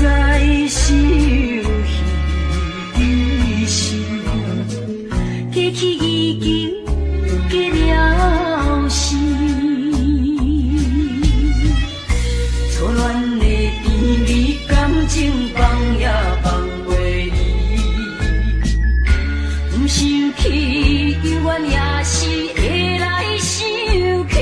再受牺牲，过去已经结了实，错乱的甜蜜感情放也放袂伊，不想起永远也是会来想起。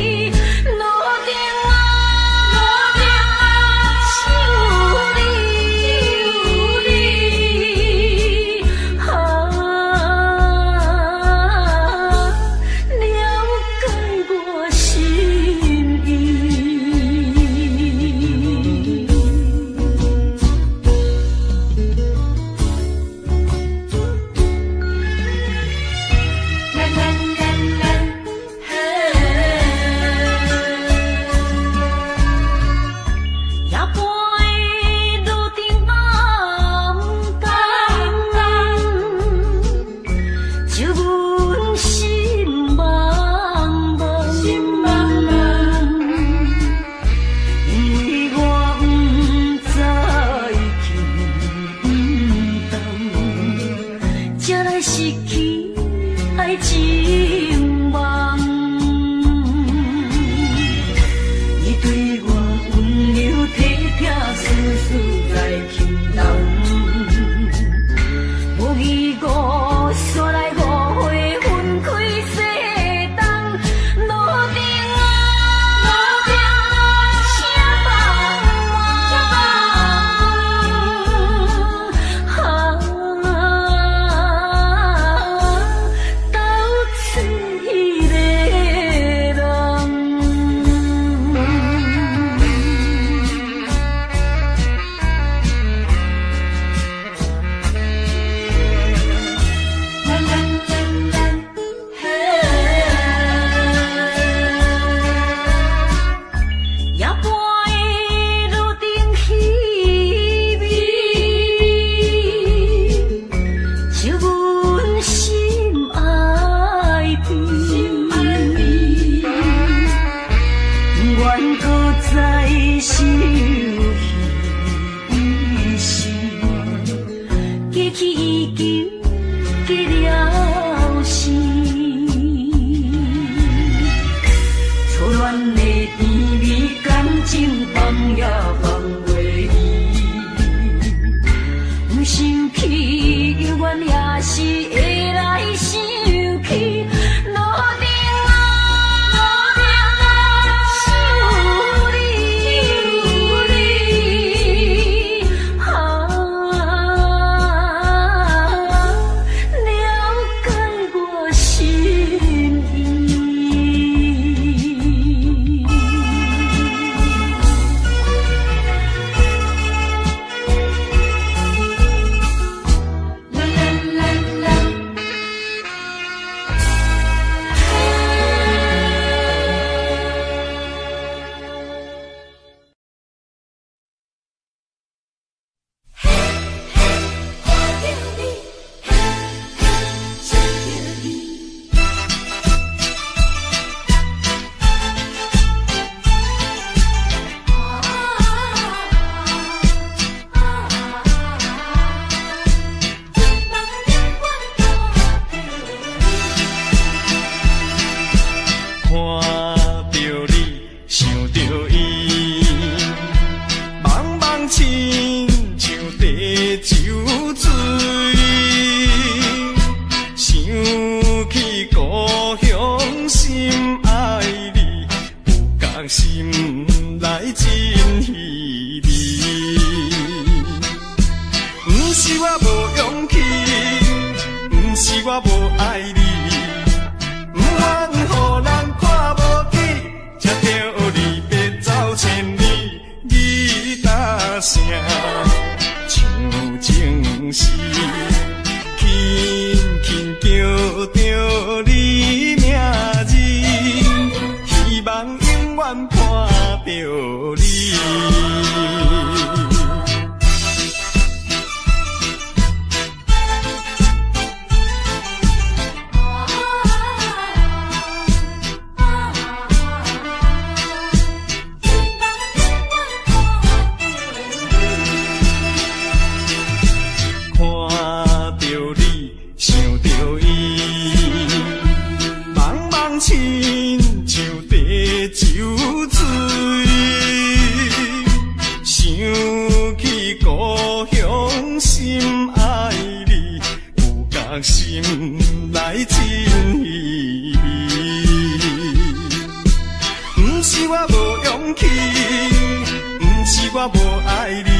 我无爱你，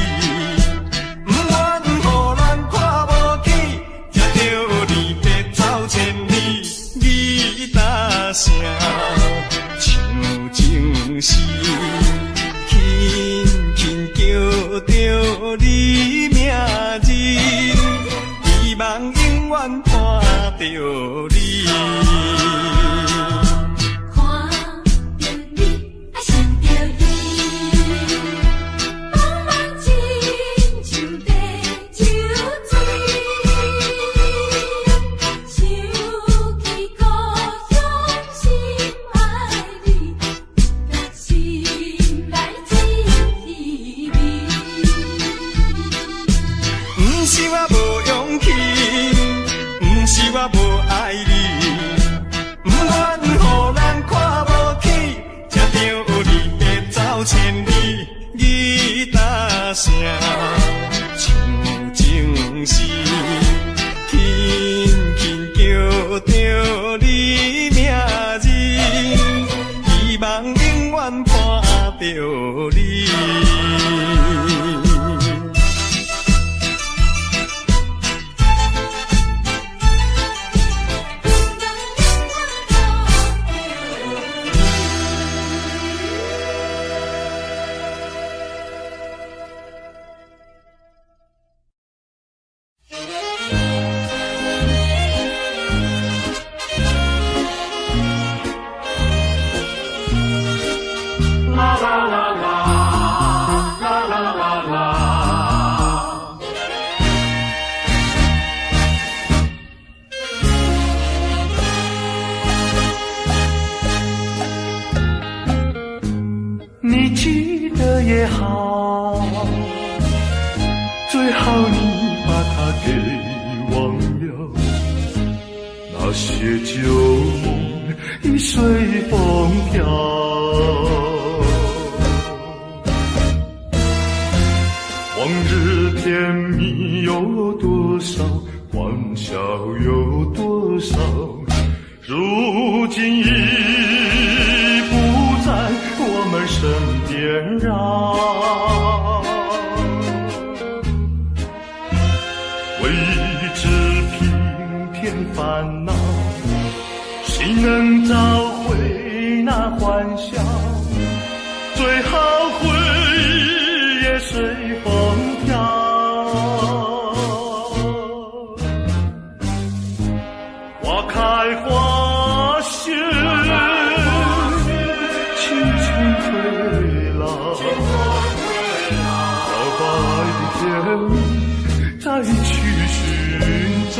不愿予咱看无起，才着离别走千里。你答声像情诗，轻轻叫着你名字，希望永远看着你。我无爱你，不愿予咱看无起，才着离别走千里。你答声像情诗，轻轻叫着你名字，希望永远看着你。你记得也好，最好你把它给忘了，那些旧梦已随风飘。往日甜蜜有多少，欢笑有多少，如今已不在我们身边绕。为知平添烦恼，谁能找回那欢笑？最好回忆也随风飘。花开花谢，青春退老，到白天再去寻找。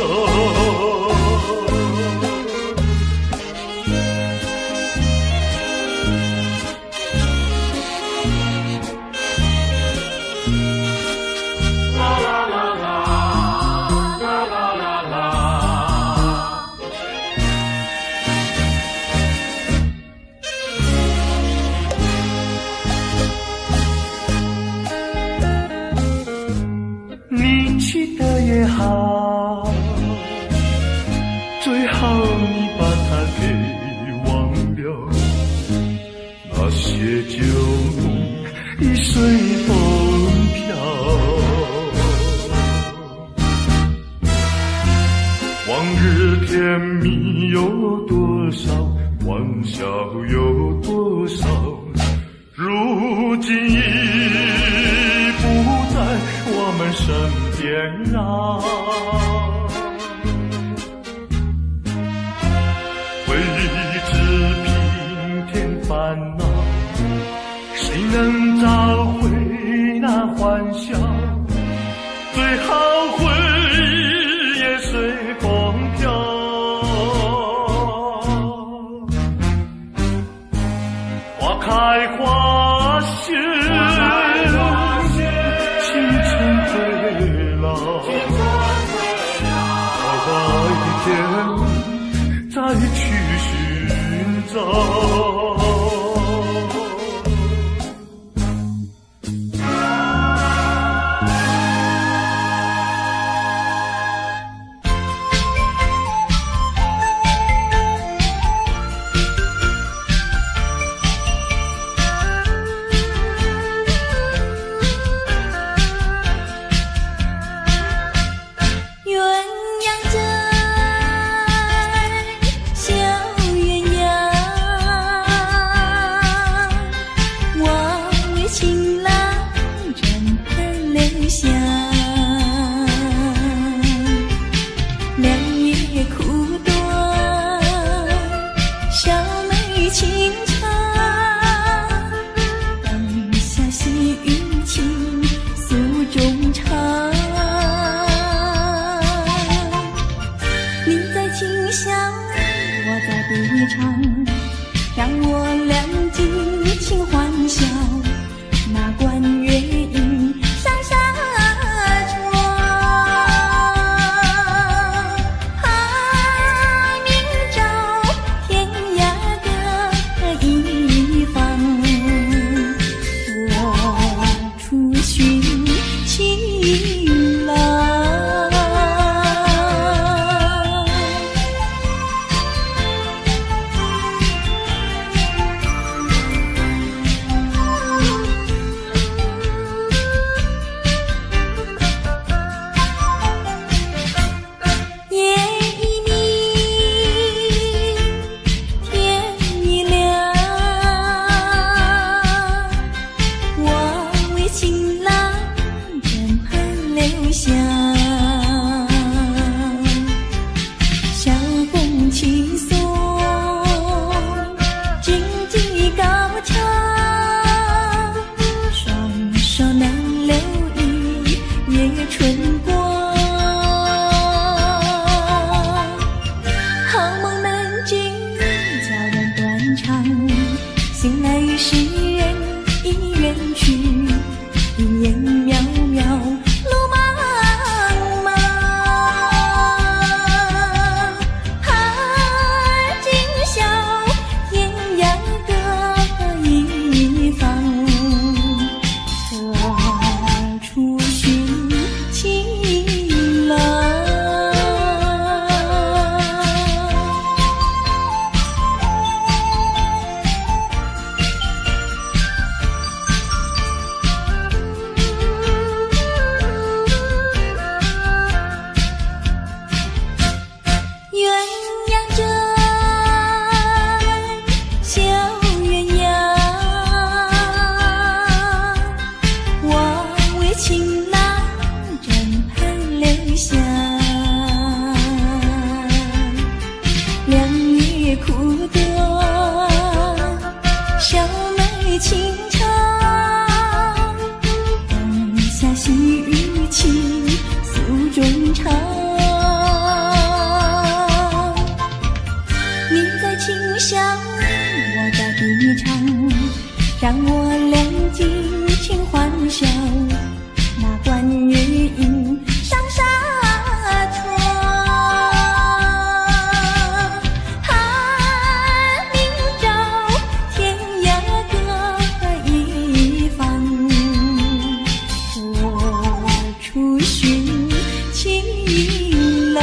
你记得也好，最好你把它给忘了，那些旧梦已随风飘。往日甜蜜有多少，欢笑有多少，如今已不在我们身边绕。为知平添烦恼，谁能找回那欢笑？最好回忆也随风飘。花开花谢，青春退老，到白天再去寻找。情郎枕畔留下，晓风轻送，荆棘高墙，双手难留一夜春光。好梦难尽，悄然断肠，醒来与世人已远去，一眼渺渺路茫茫。海今宵，天涯各一方，何处寻情郎？让我两尽情欢笑，那关月影上纱窗。寒明照，天涯各一方，何处寻情郎？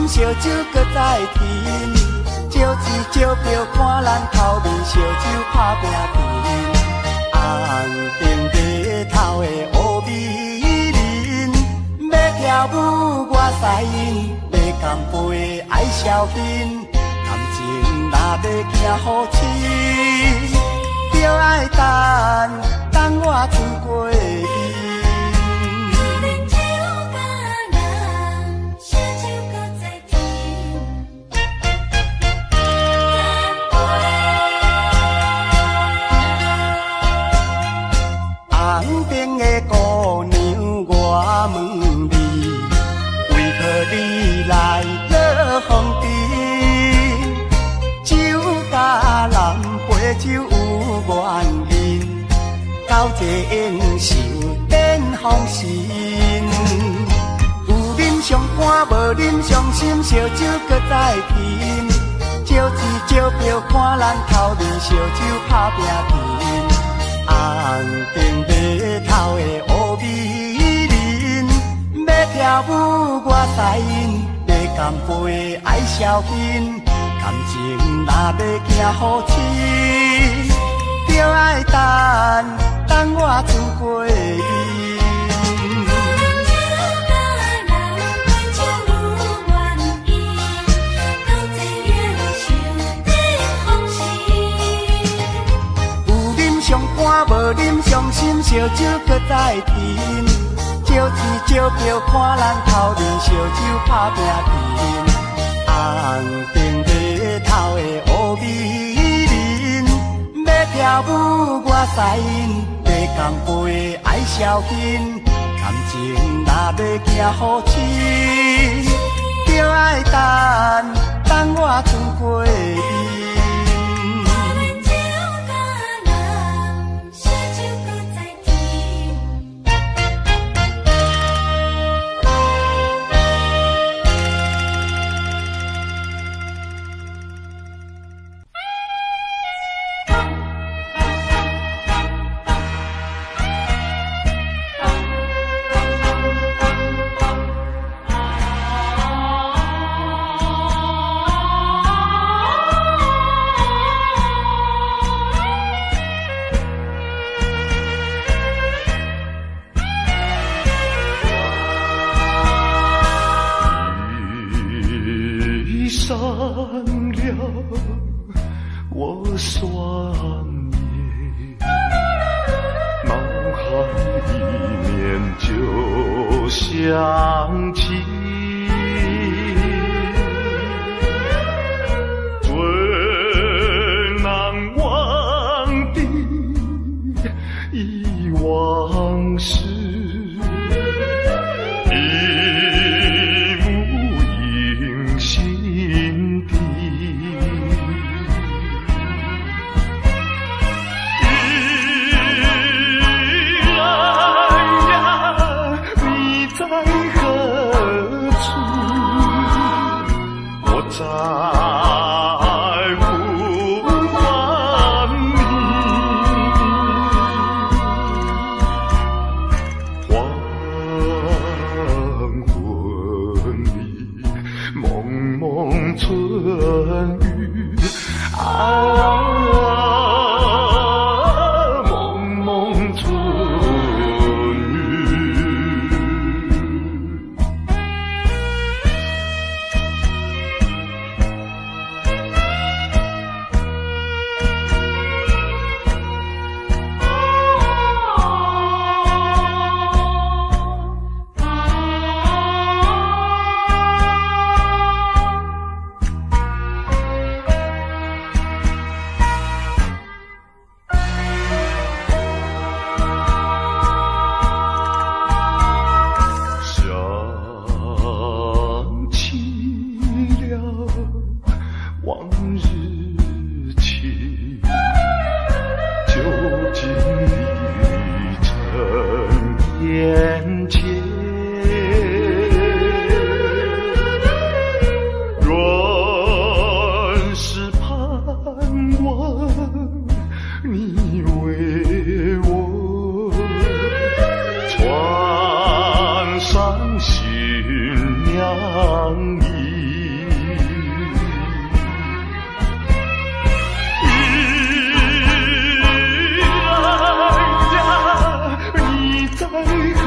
烧酒搁再添，招钱招票看咱头面，烧酒打拼拼。红顶白头的乌美人，要跳舞我使因，要干杯爱消遣。感情若要行好深，就爱等我出过伊。红顶的姑娘，我问你，为何你来落风尘？酒甲南杯酒有原因，到这应受点风神。有啉上肝，无啉上心，烧酒搁再添。招钱招票看咱头面，烧酒打拼拼。红顶白头的乌美人，要跳舞我使因，要干杯爱消遣。感情若要行好深，就爱等我出过伊。无啉伤心，烧酒搁再添。招钱招票看咱头面，烧酒打拼拼。红顶白头的乌美人，要跳舞我使因，地公陪爱孝敬，感情若要行好亲，就爱等我船过伊。上了我酸言，脑海里面就想起最难忘的忆往事。在呼唤你，黄昏里蒙蒙春雨蒙蒙春雨。往日情，究竟已成眼前。若是盼望你为我穿上新娘衣。在何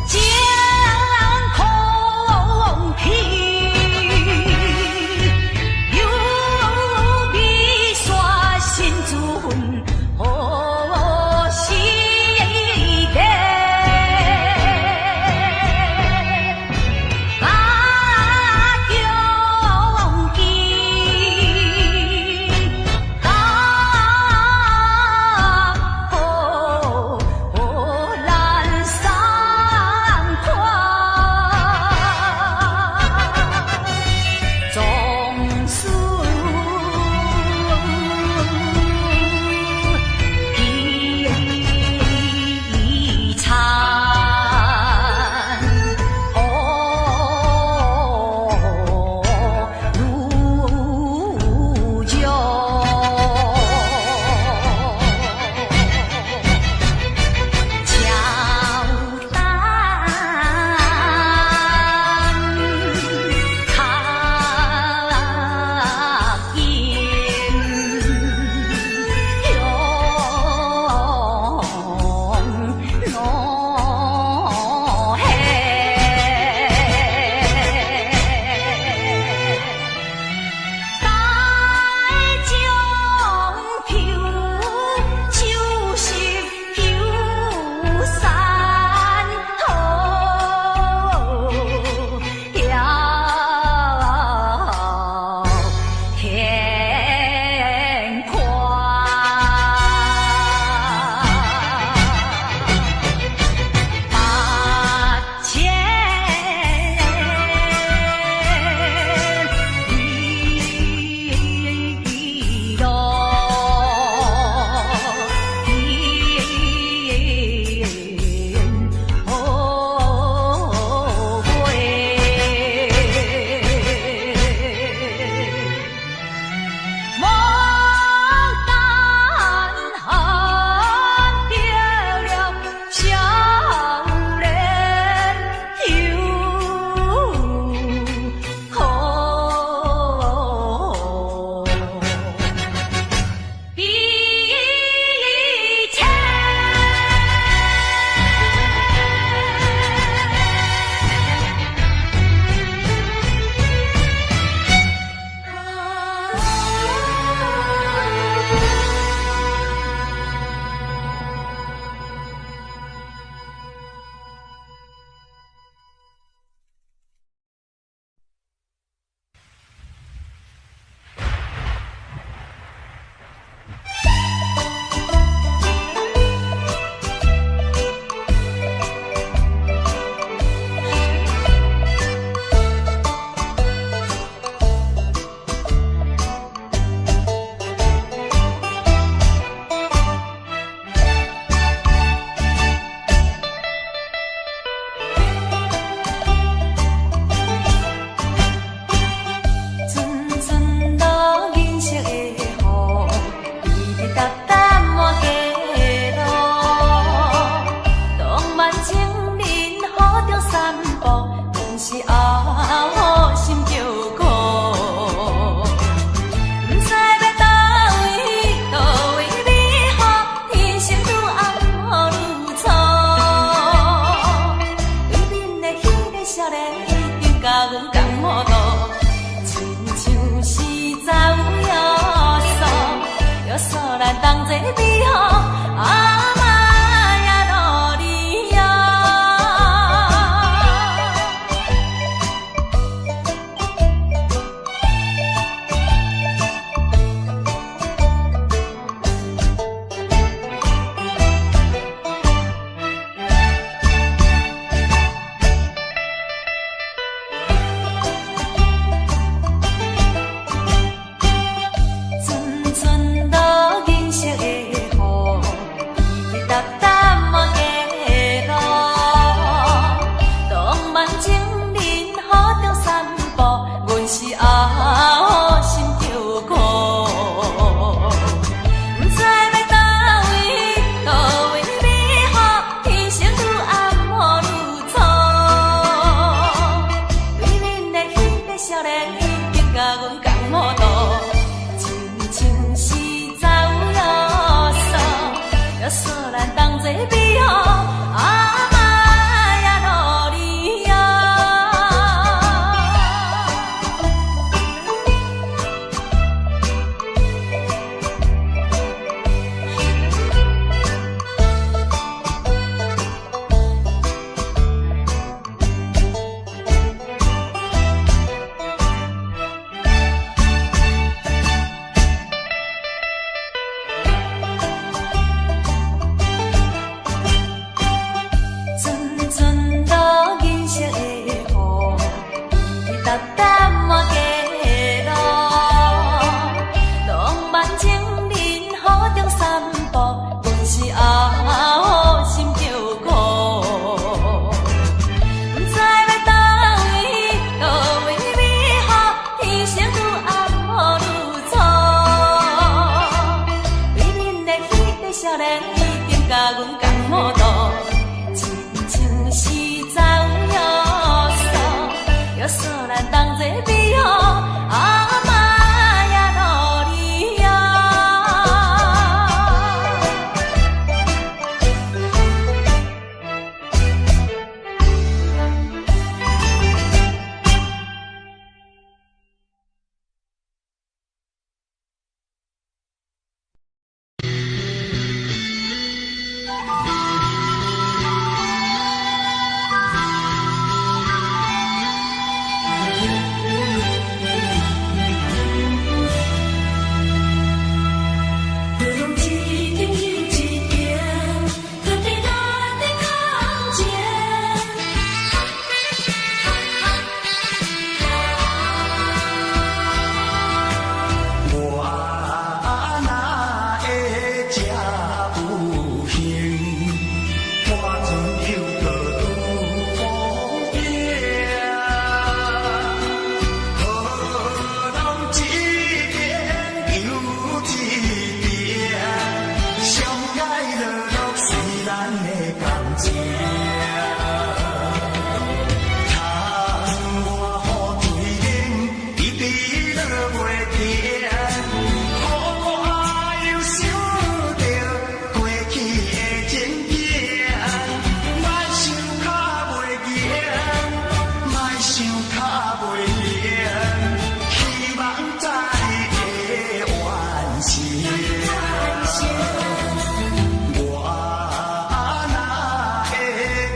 江空。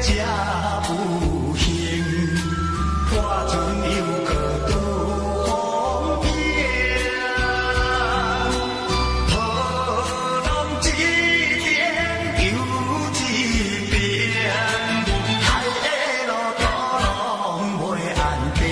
才有行，破船又搁拄风影，好人一边又一边，海的路途拢袂安定。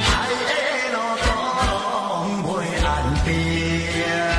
海的路途拢袂安定。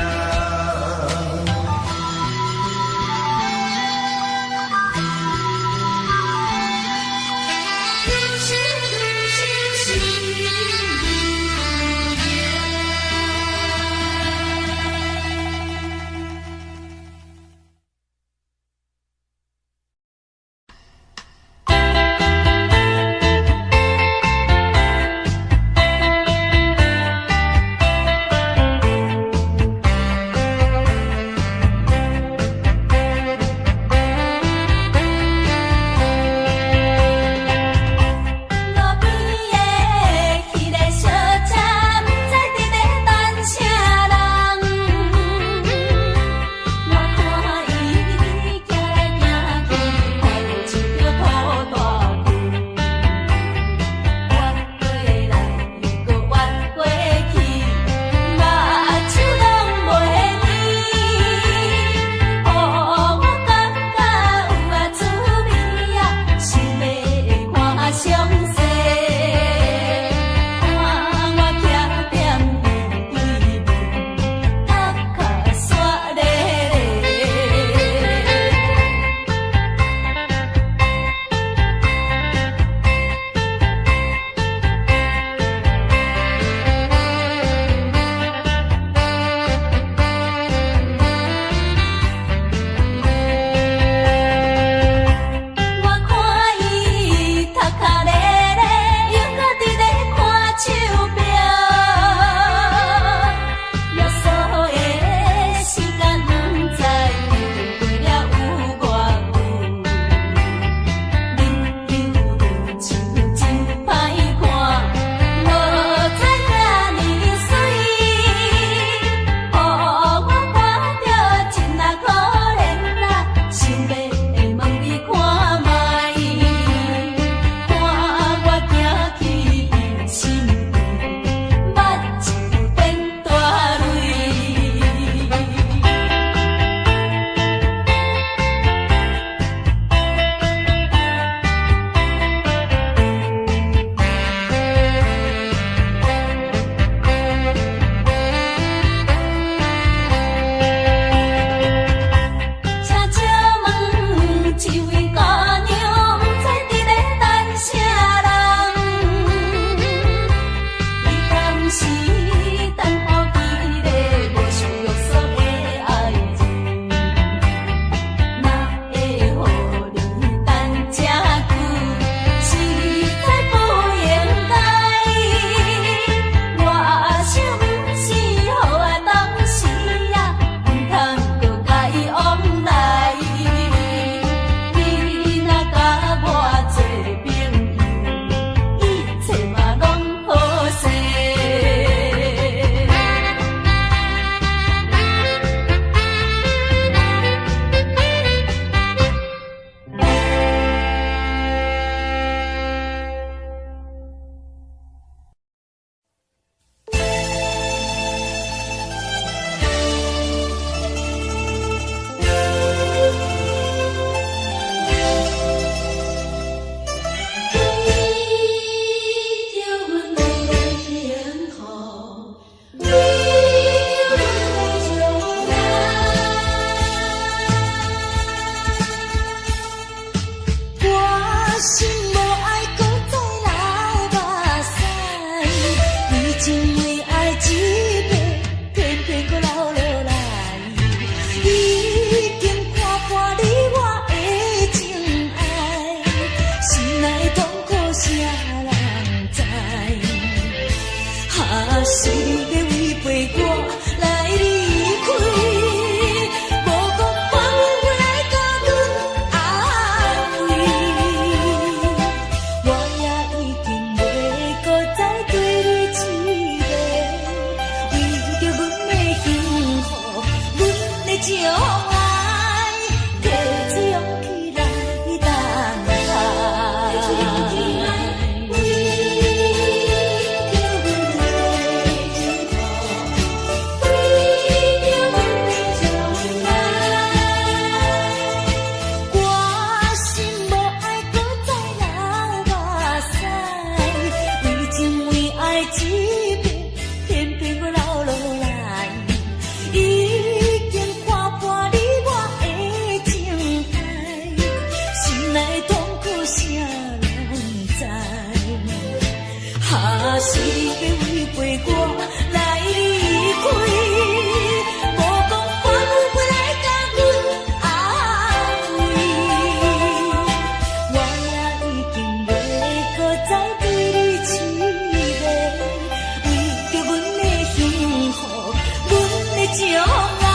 将来，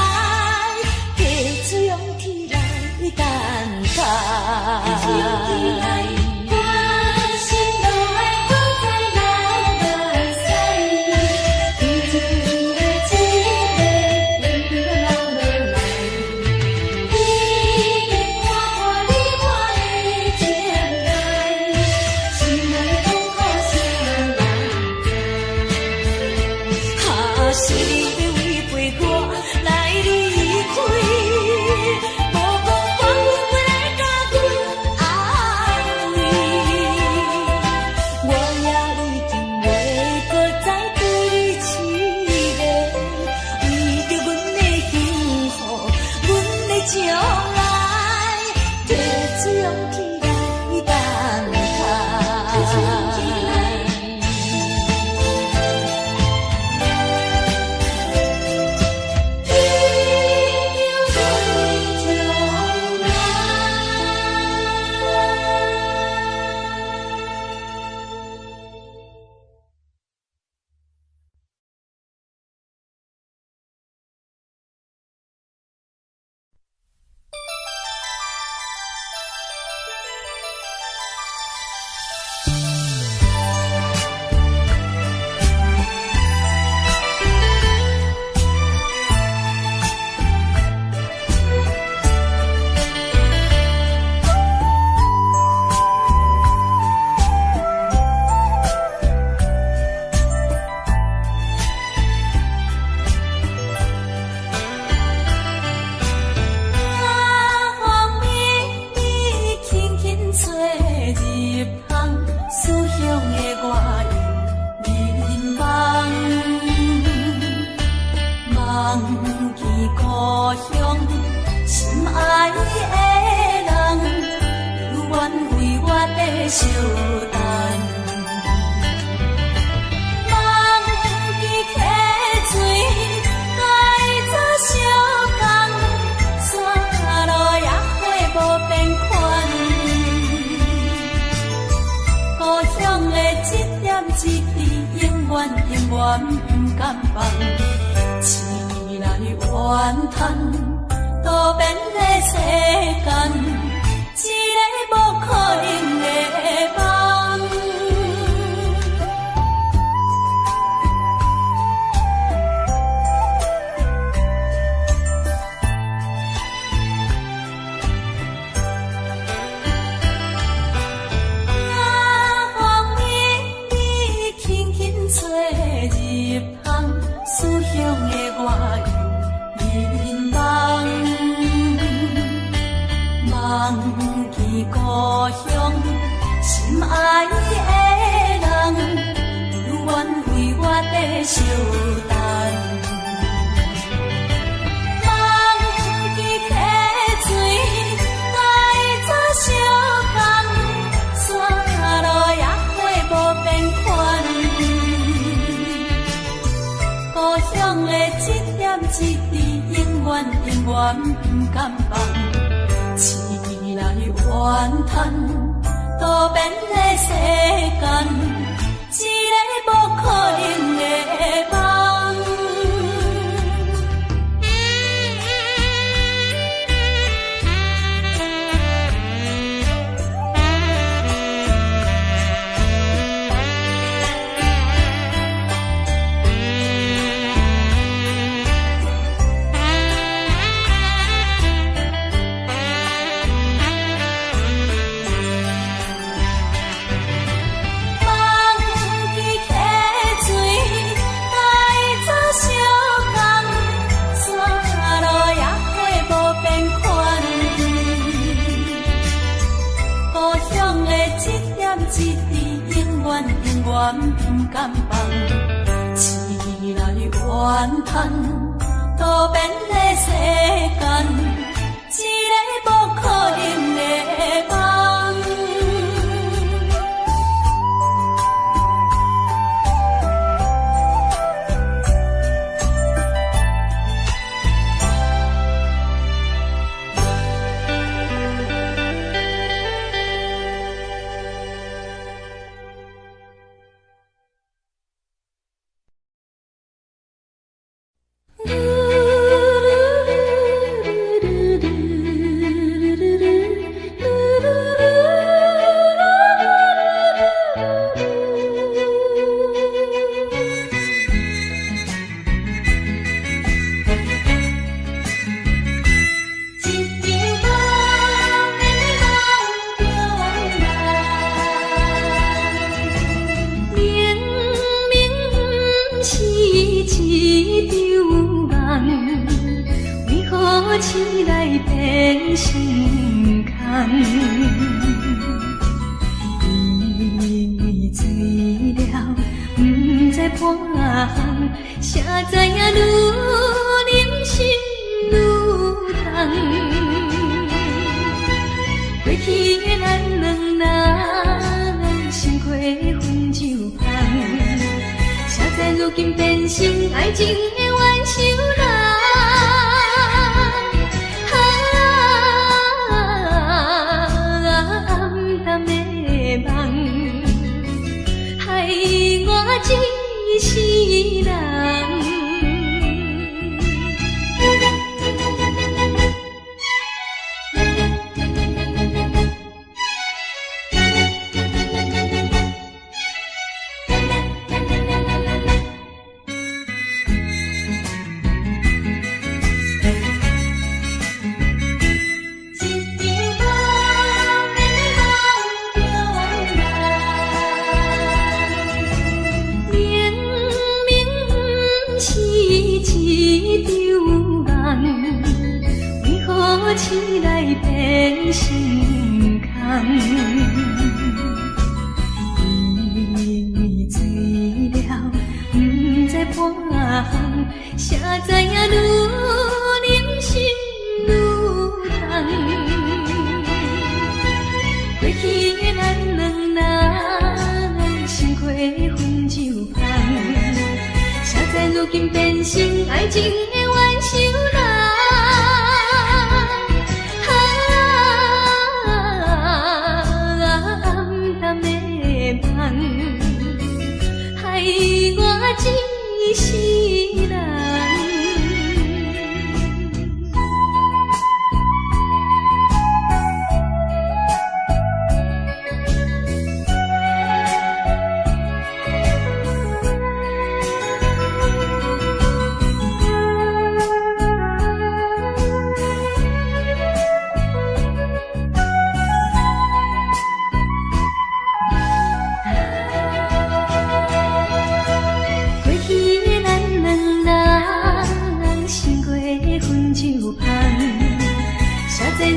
提出勇气来等待。起来变心空。伊醉了，不知半项，谁知影愈忍心愈痛。过去的咱两人，心花分酒香，谁知如今变成爱情的冤仇人。暗淡的梦，害我一世人。起来变心空，伊醉了，不知半项，谁知影愈忍心愈痛。过去的咱两人，心花分酒香，谁知如今变成爱情的冤仇人。害我一世人。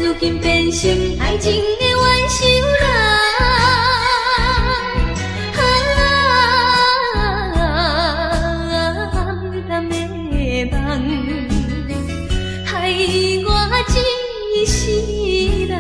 如今变成爱情的冤仇人，暗淡的梦，害我一世人。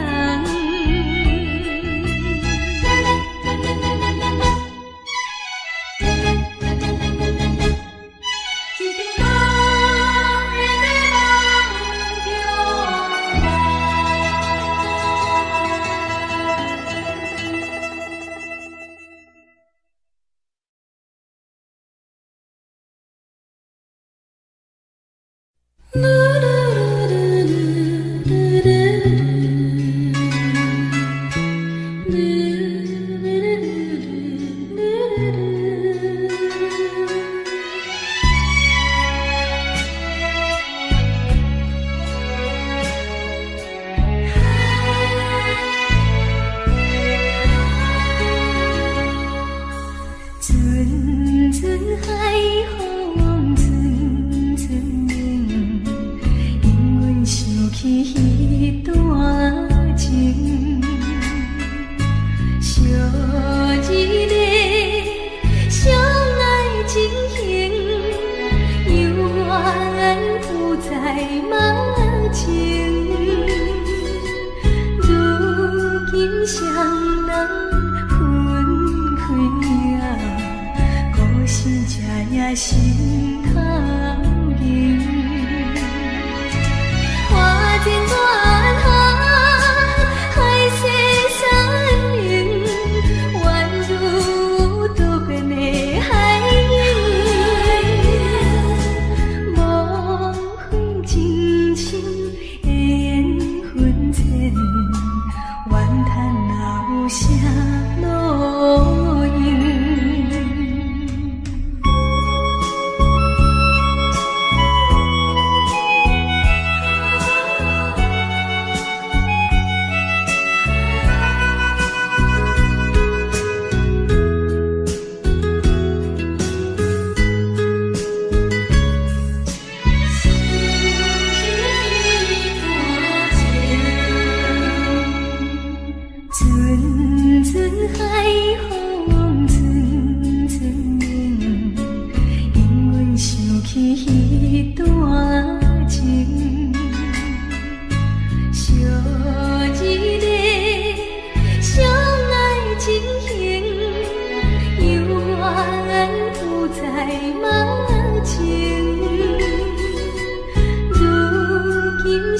心头凝，花间远航，海誓山盟，宛如多变的海鹰，无悔情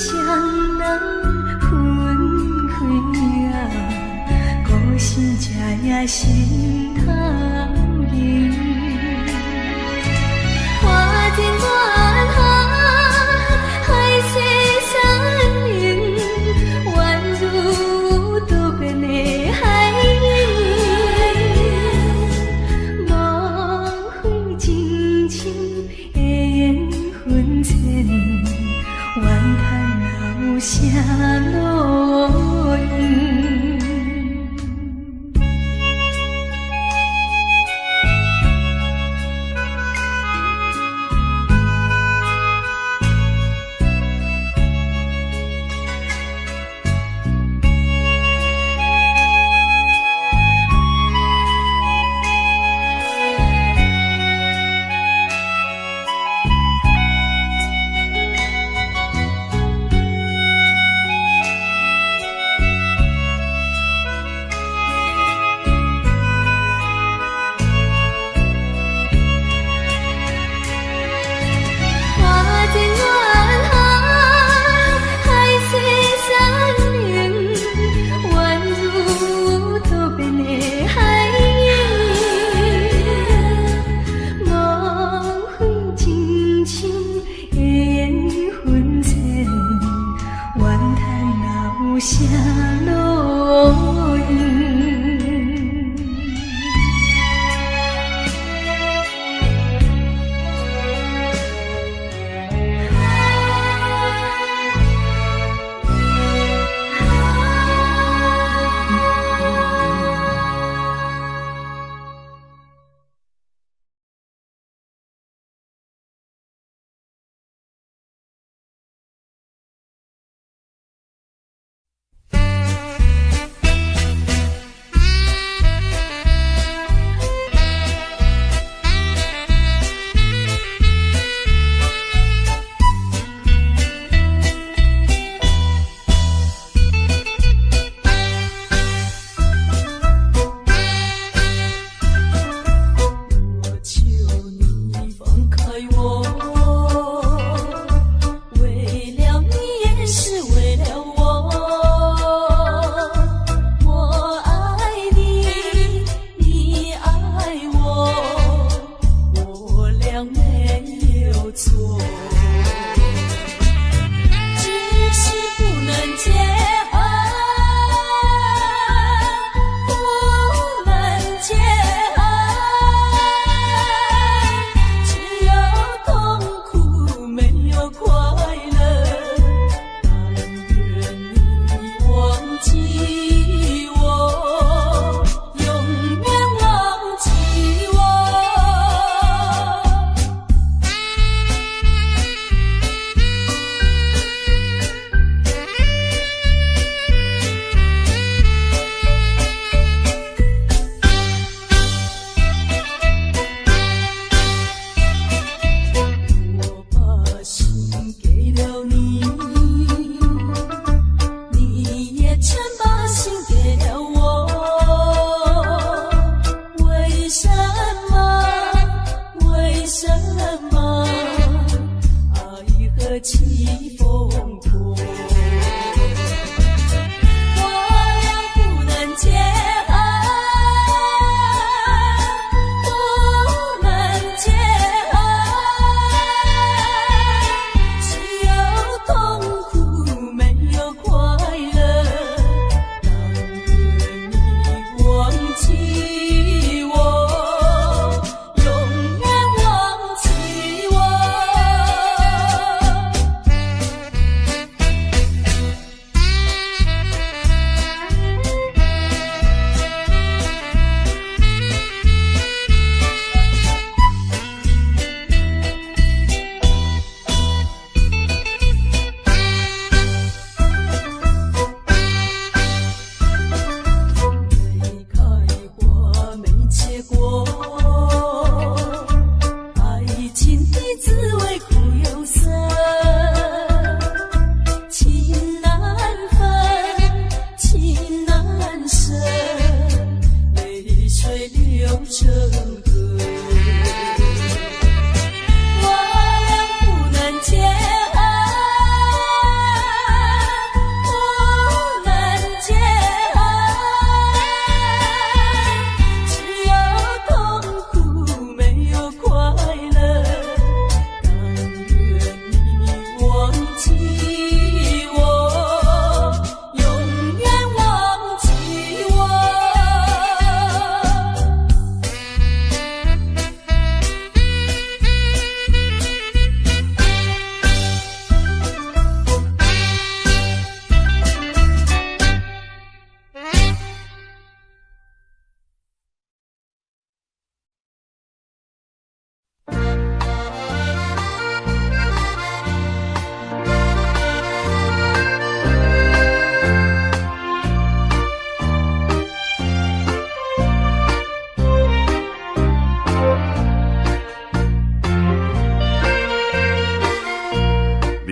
双人分开啊，孤身才也心头热。花前月下，海誓山盟，宛如渡边的海涌。无悔情深的缘分浅，怨叹老声落影。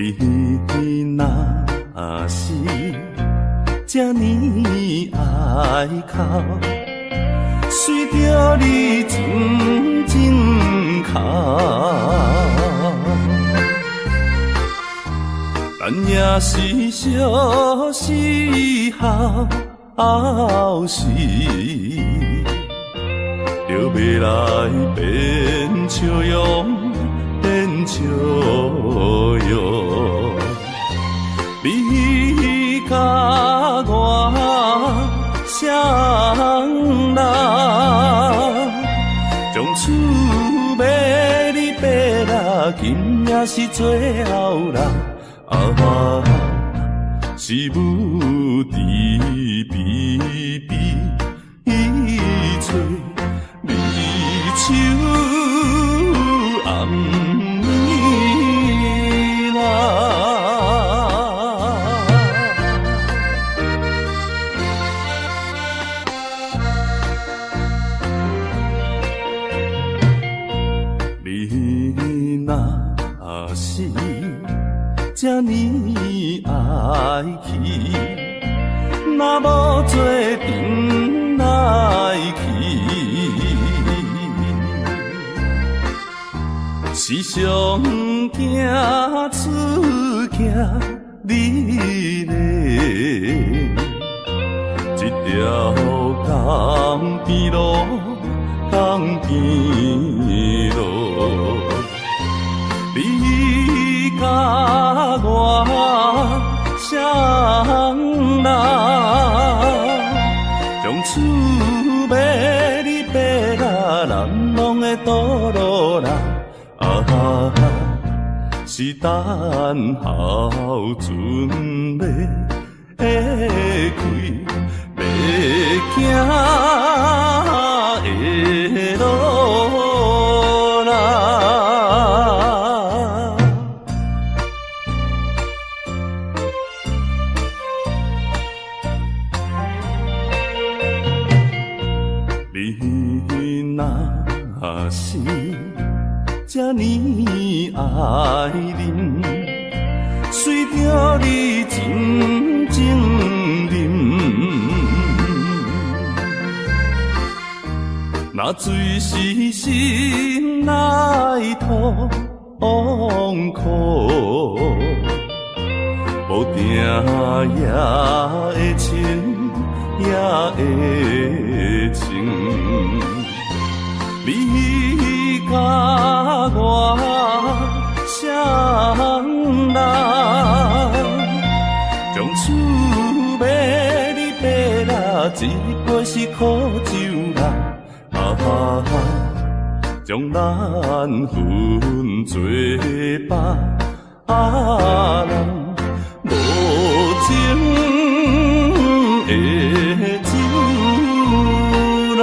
你若是这呢爱哭，随着你纯情哭，咱也是相思后时，就要来变笑容，变笑容。你甲我双人，从厝买你爬啦，今也是最后人。是母伫边边吹离愁暗暝啦。你若是这呢爱去，若无做阵来去，时常惊出惊你嘞，一条江边路，江边路。你甲我双人，从厝买你爬啦，难忘的道路啦，是等候船要开，要行的路啦。你若是这呢爱人，随着你真情忍，若水是心内痛苦，无定也会亲，也会情。你甲我双人，从厝买你爬啦，一杯是苦酒啦，将咱分做别人无情的酒啦。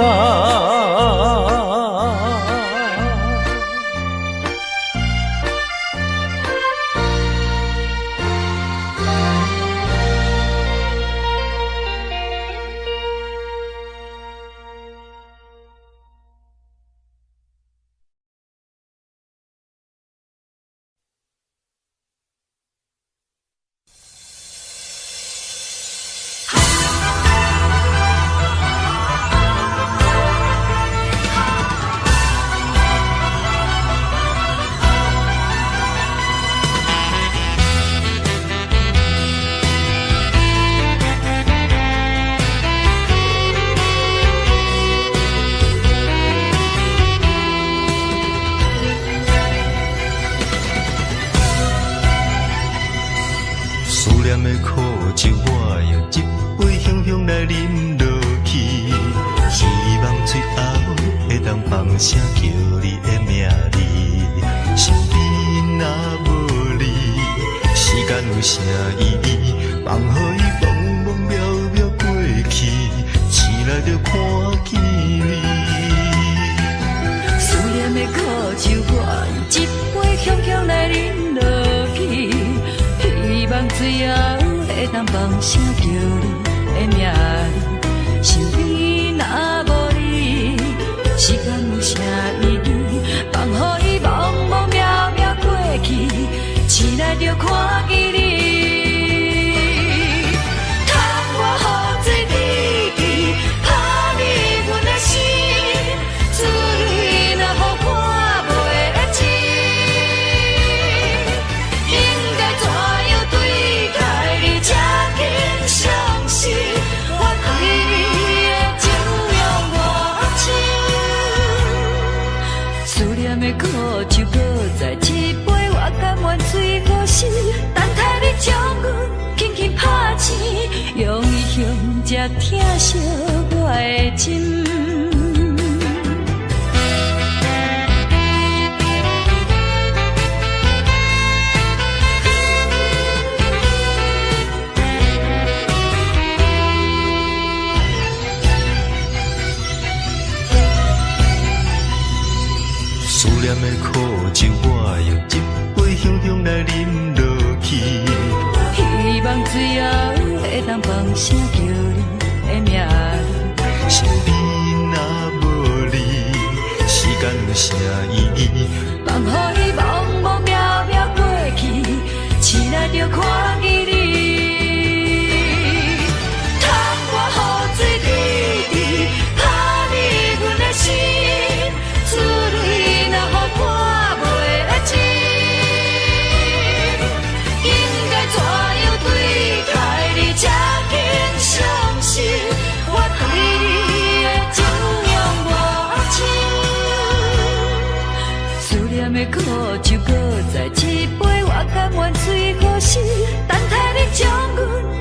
声叫你的名字，身边若无你，时间有啥意义？放予伊茫茫渺渺过去，醒来就看见你。思念的苦酒，我一杯香香来饮落去，希望最后会当放声叫你的名字，身边若无你，时间有啥意义？放予伊茫茫渺渺过去，醒来就看看见你。窗外雨水滴滴，打你阮的心，珠泪若予看袂清，应该怎样对待你才肯相信我对你的情有偌深？思念的苦酒搁再一杯，我甘愿醉过死，等待你将阮轻轻拍醒，用伊胸才疼惜我的心。思念的苦酒，我用一杯香香来饮落去。希望最后会当放声叫你的名。身边若无你，时间有啥意义？放予伊茫茫渺渺过去，醒来就看见你。窗外雨水滴滴，打你阮的心，珠泪若予看袂清，应该怎样对待你才肯相信我对你的情有偌深？思念的苦酒搁再一杯，我甘愿醉过死，等待你将阮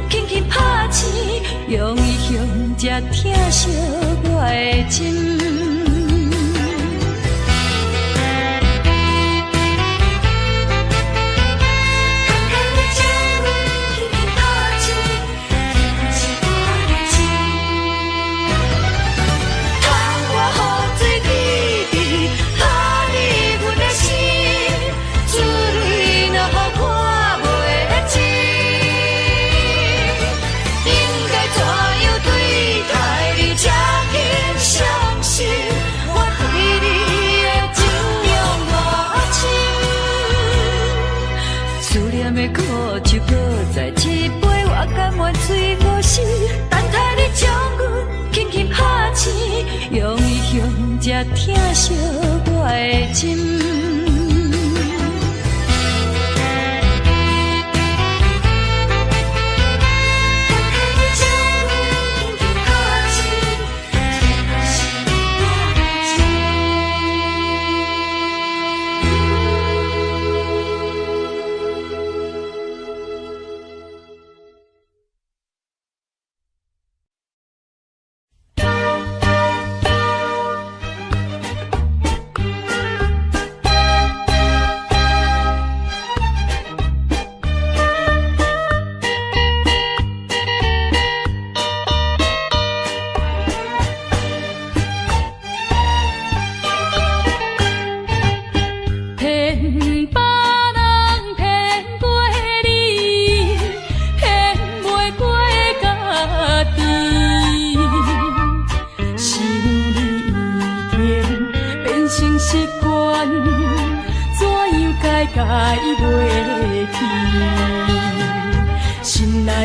轻轻拍醒，用伊胸才疼惜我的心。苦酒搁再一杯，我甘愿醉过死，等待你将阮轻轻拍醒，用伊胸才疼惜我的心。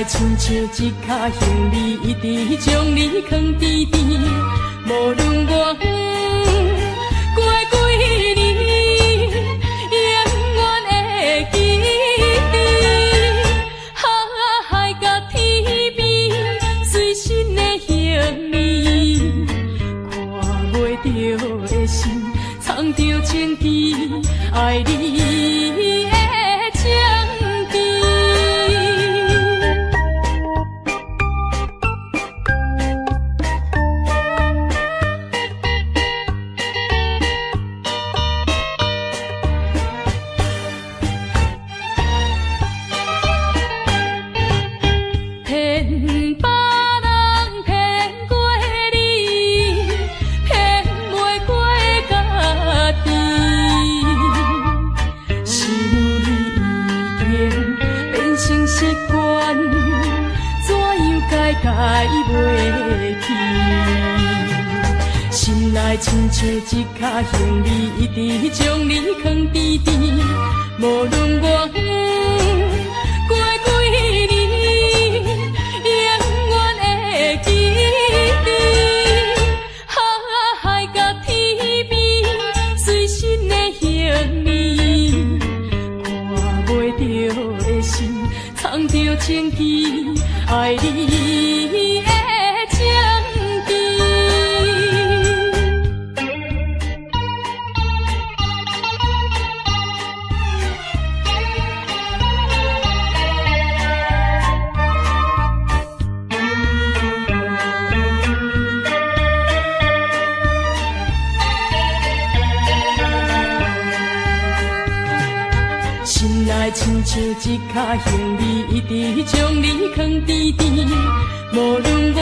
亲像一脚行李，一直将你放甜甜，无论我过几年，永远会记得。海角天边，随身的行李，看袂着的心，藏着情意，爱你的情意。改袂去，心内亲像一脚行李，一直将你放甜甜，无论我藏着千支爱你的情枝。心内亲像一脚行李，一直将你藏甜甜。无论我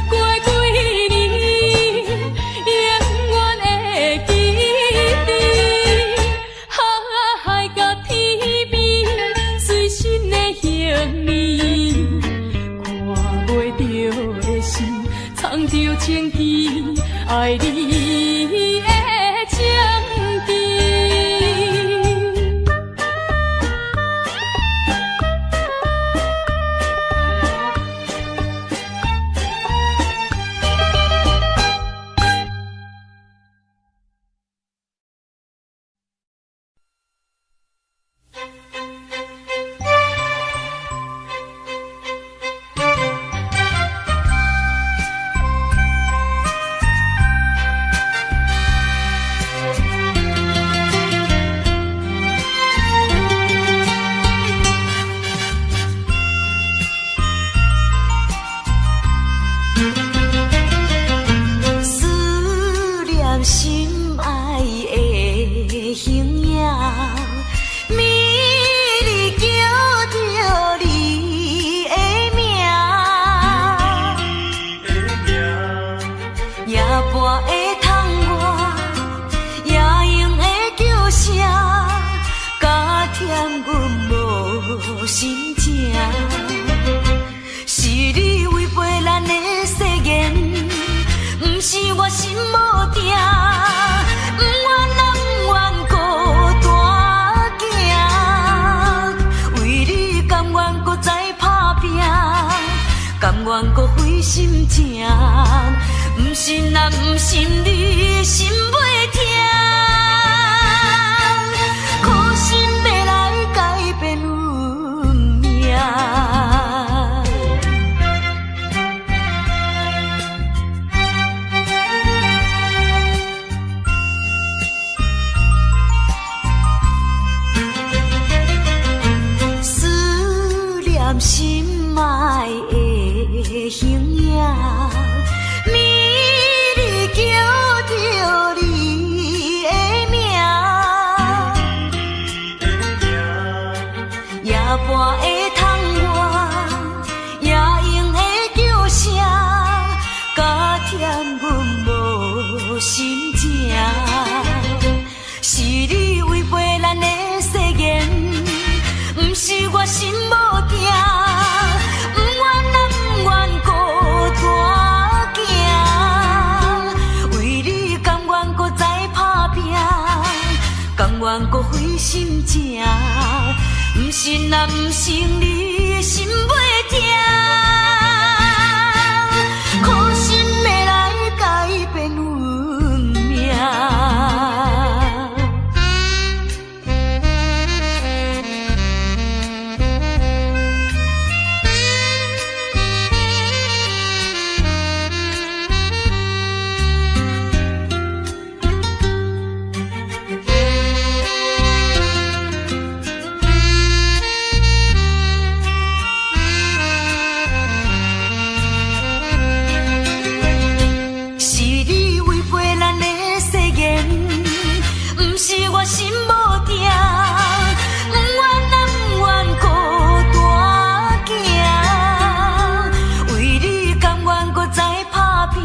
过几年，永远会记得。海甲天边，随身的行李，看袂着的心，藏着千支爱你的情枝。心爱的形影，美丽叫着你的名，夜半的窗外，夜莺的叫声，加添阮无心情。是你违背咱的誓言，不是我心无定，不愿啊不愿孤单行，为你甘愿搁再打拼，甘愿搁费心情，不信啊不信你心袂痛，可心要来改变运命。心爱的形影，美丽叫着你的名，夜半的窗外，夜莺的叫声，加添阮无心情。是你违背咱的誓言，不是我心无定，不愿啊不愿孤单行，为你甘愿搁再打拼，甘愿搁费心情，不信啊不信你心袂痛，可心要来改变运命。心无定，不愿啊不愿孤单行，为你甘愿搁再打拼，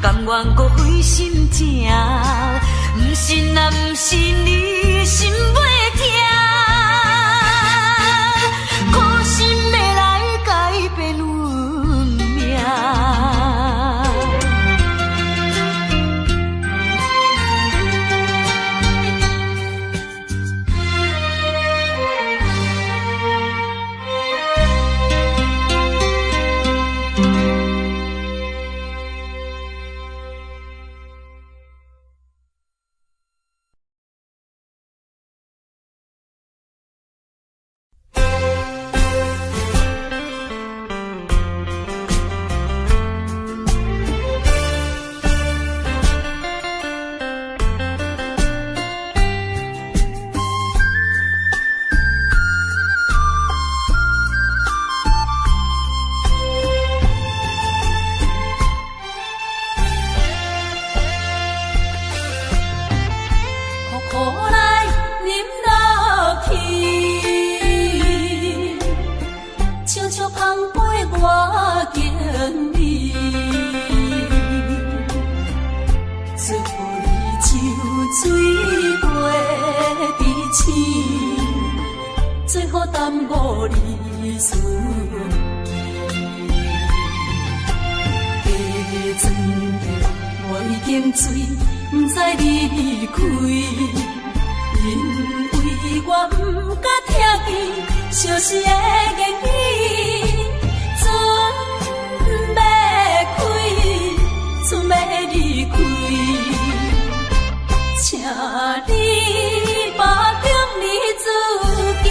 甘愿搁费心情，不信啊不信你心袂最好耽误你思记。下船着我已经醉，不知你离开，因为我不敢听见相思的言语。船要开，船要离开，请你把中你自己。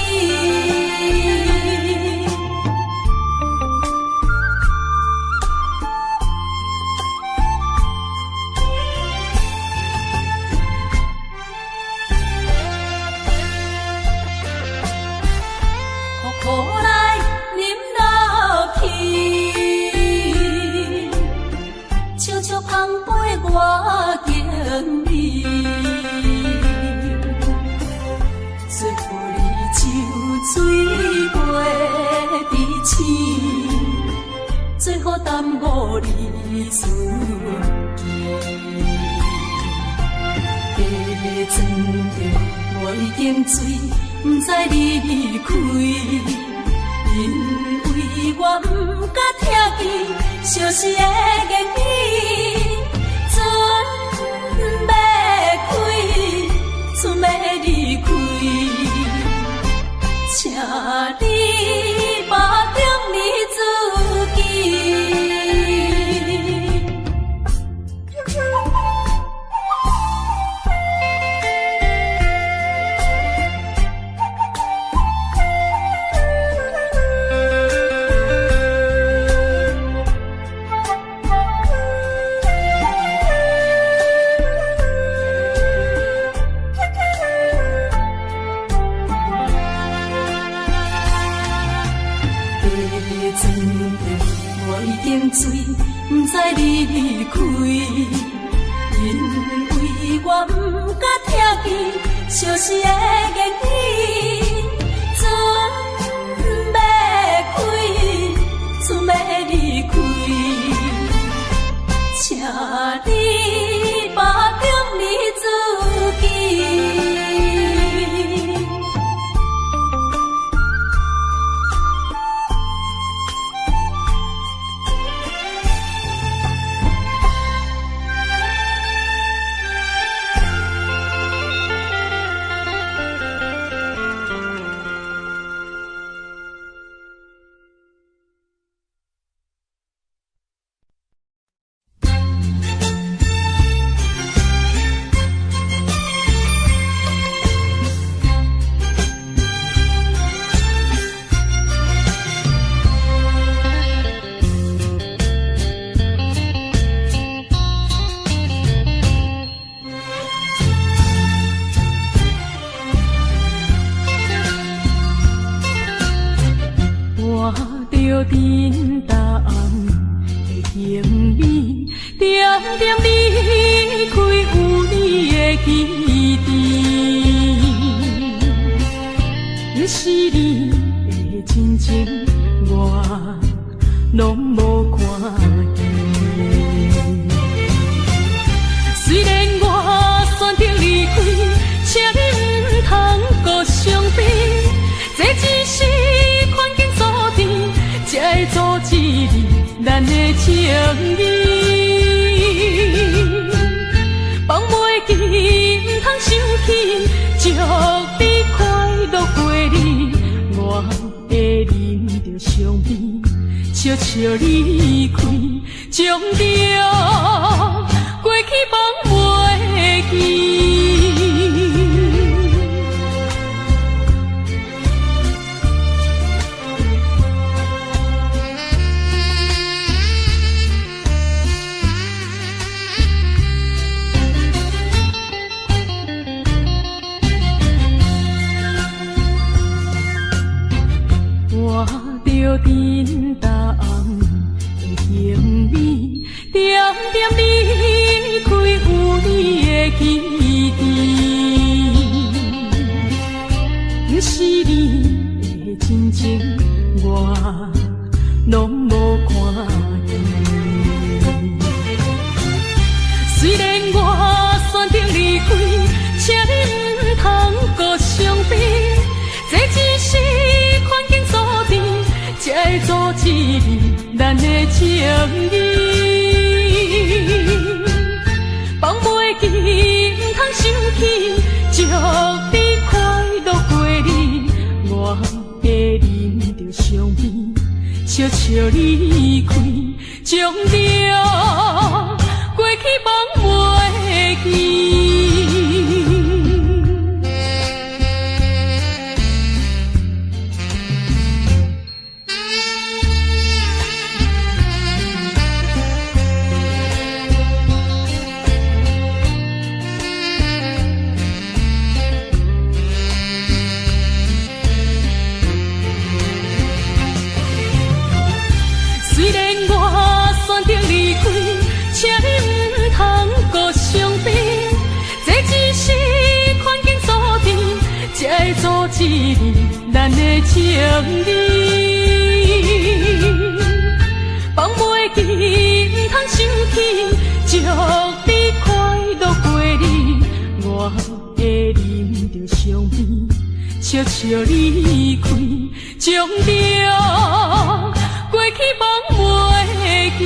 苦来饮落去，悄悄捧杯我敬你。最后你酒醉袂知醒，最好耽误你思记。下船着我已经醉，不知你离开，因为我不敢听见相思的言语。船要开，船要离开，请你把中你自己。醉，不知你离开，因为我不敢听见相思的言语。船要开，船要离开，请你把中你自己。沉淡的行李，点点离开有你的基地。若是你的真情，我拢无看见。虽然我选择离开，请你唔通搁伤悲，这只是环境所定，才会阻止你咱的情谊。放袂记，唔通生气，祝你快乐过日，我会忍着伤悲，悄悄离开，将着过去放袂记。我着沉淡的行李，点点离开有你的基地。若是你的真情，我拢无看见。虽然我选择离开，请你唔通搁伤悲，这只是会阻止咱的情谊。放袂记，唔通想起，祝你快乐过日。我会忍着伤悲，悄悄离开，将着过去放袂记。虽然我选择离开，请你唔通搁伤悲。这只是环境所致，才会阻止咱的情谊。放袂记，唔通想起，祝你快乐过日。我会忍着伤悲，悄悄离开，将着过去放袂记。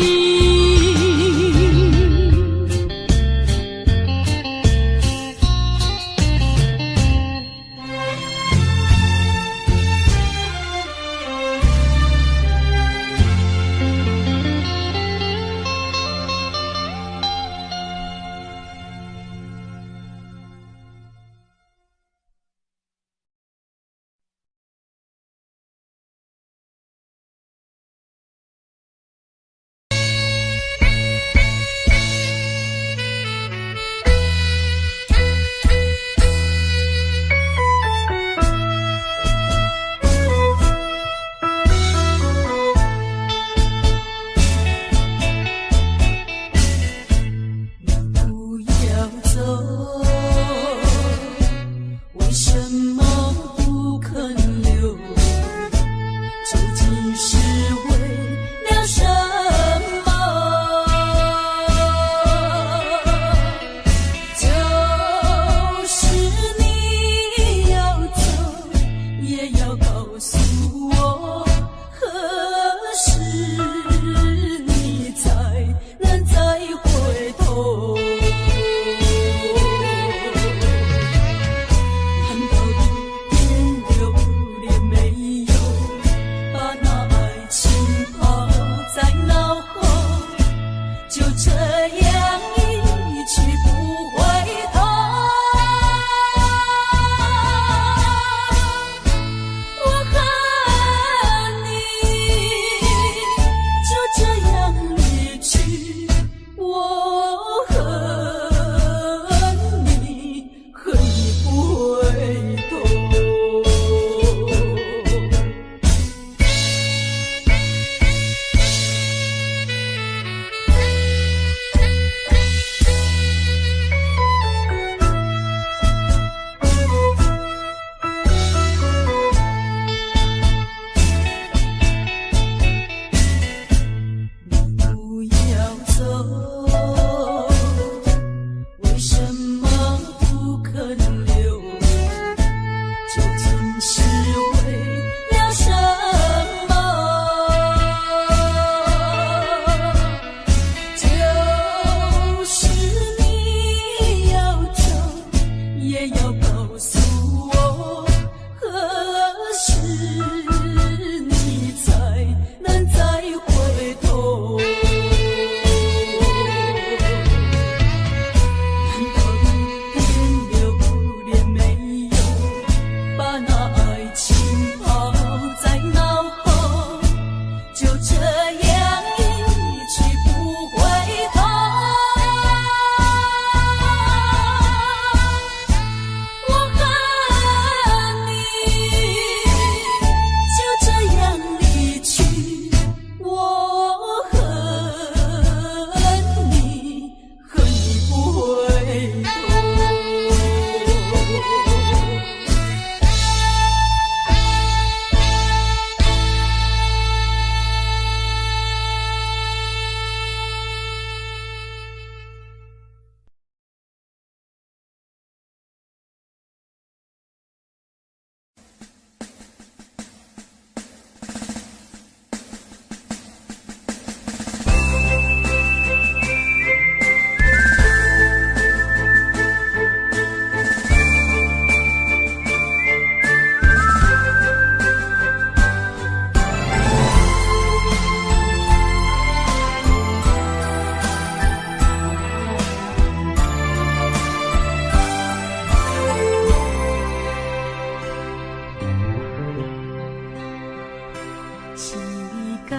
时间一天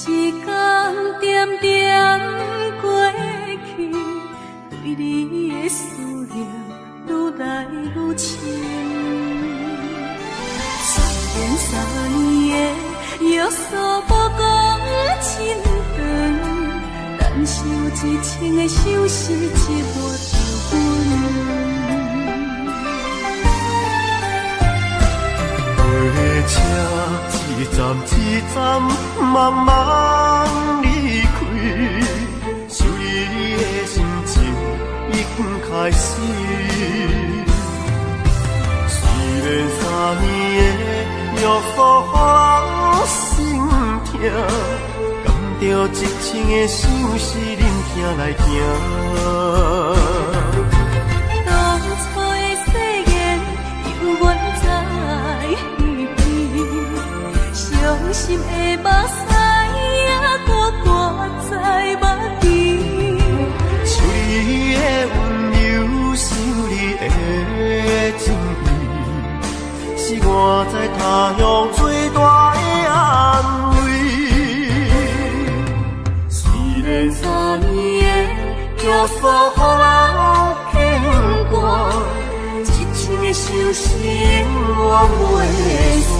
一天点点过去，对你的思念愈来愈深。3年的约束无讲真长，但是有一千个相思一抹着阮。火车一站一站慢慢离开，想你的心情已经开始。虽然3年的约束予人心痛，甘着一千个相思忍痛来行。当初的誓言犹原在耳边，伤心的目屎还搁挂在目前。想你的温柔，想你的情意，是我在他乡最大的安慰。虽然3年的约束予人牵挂，一千个相思永远袂散。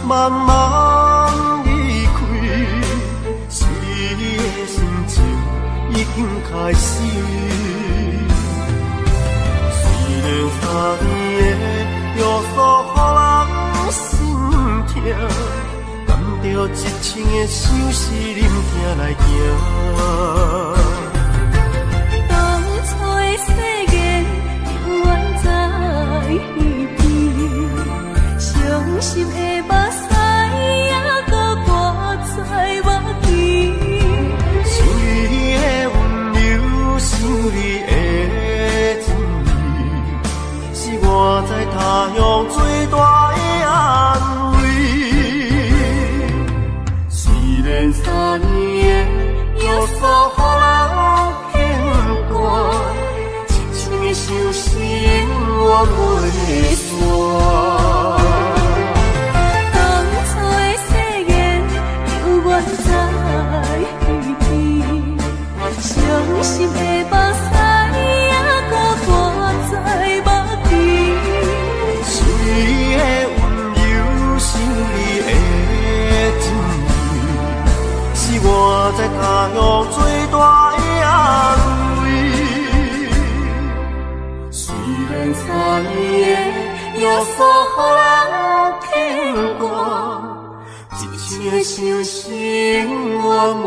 慢慢离开，思你的心情已经开始。虽然3年的约束予人心痛，甘着一千个相思忍痛来行。当初的誓言犹原在耳边，伤心的目屎还搁挂在目前。想你的温柔，想你的情意，是我在他乡最大的安慰。虽然3年的约束予人牵挂，一千个相思永远袂散。伤心的目屎还搁挂在目前。想你的温柔，想你的情意，是我在他乡最大的安慰。虽然3年的约束予人牵挂，一千个相思永远袂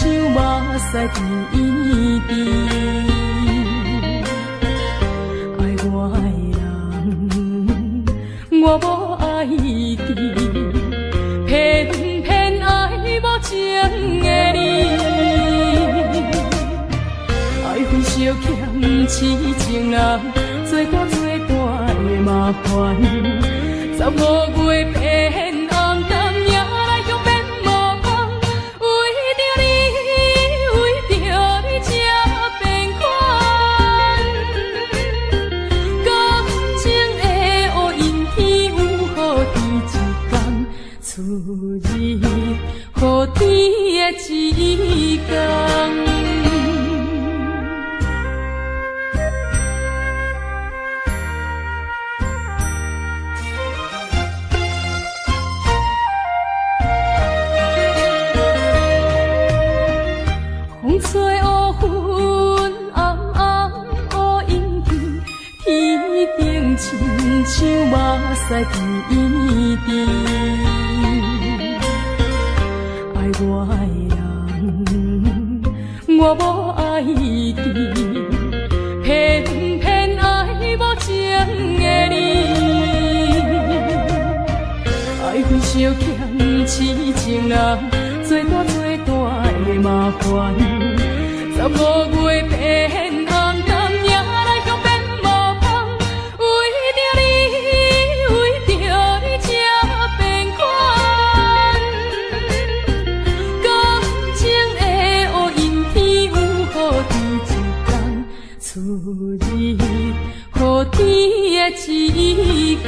像目屎甜甜。爱我的人，我无爱你，偏偏爱无情的你。爱分烧欠痴情人，做大的麻烦。15月变红，甘也来向变无芳。为着你，为着你才变款。感情的乌云天有好天一天，出日好天的一天。风吹乌云暗暗乌阴天，天顶亲像目屎甜甜。爱我的人，我无爱你，偏偏爱无情的你。爱分烧欠痴情人，做大的麻烦。15月变红，甘也来向变无芳。为着你，为着你才变款。感情的乌云天有好天一天，出日好天的一天。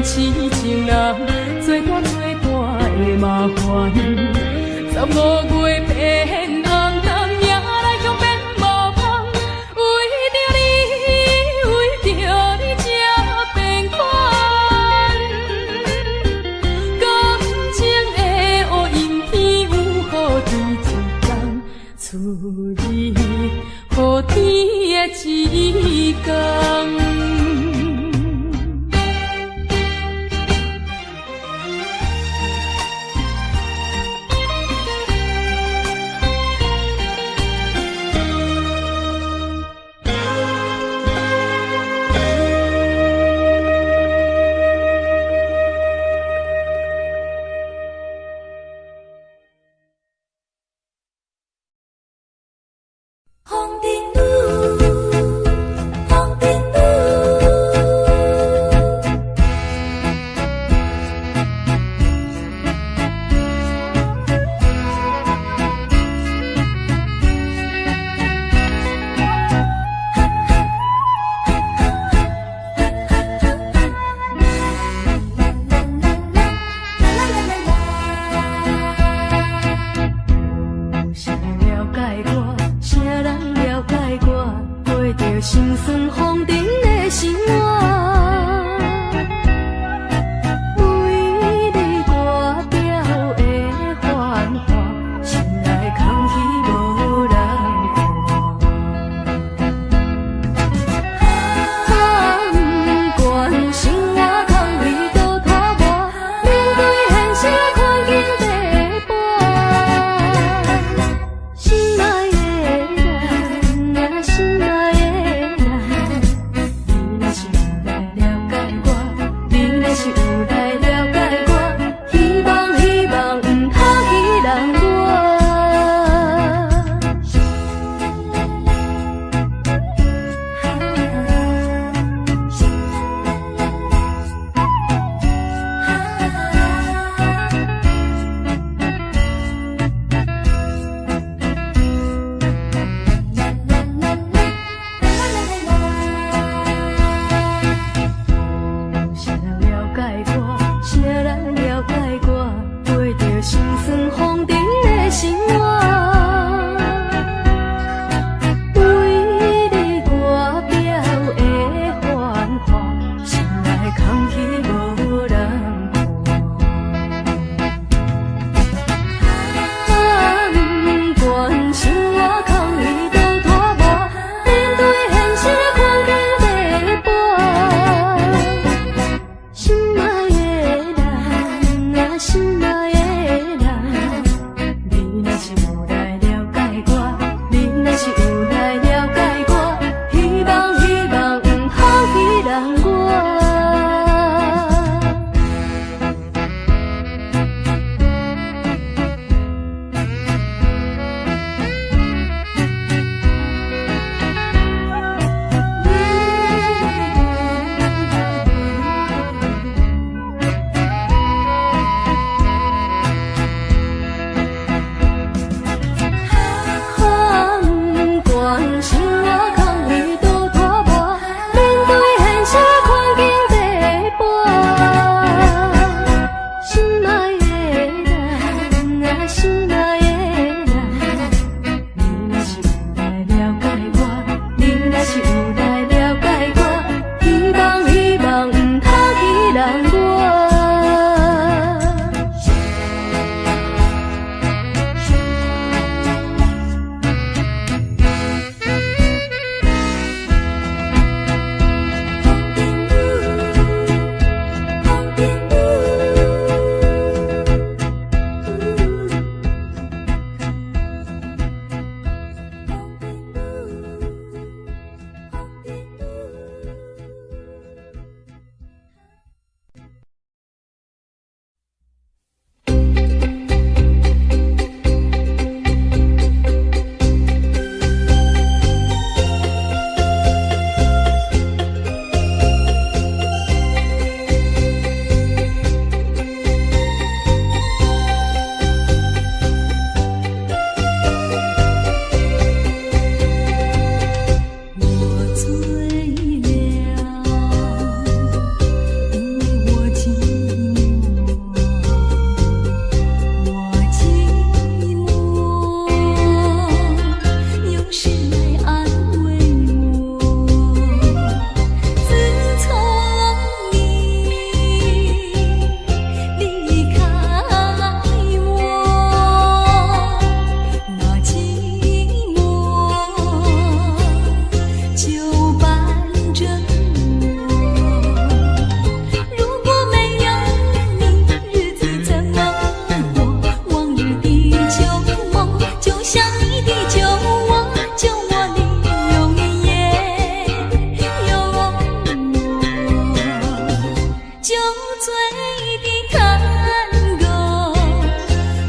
痴情人，做大的麻烦。15月变红，甘也来向变无芳。为着你，为着你才变款。感情的乌云天有好天一天，出日好天的一天。风灯雨，风灯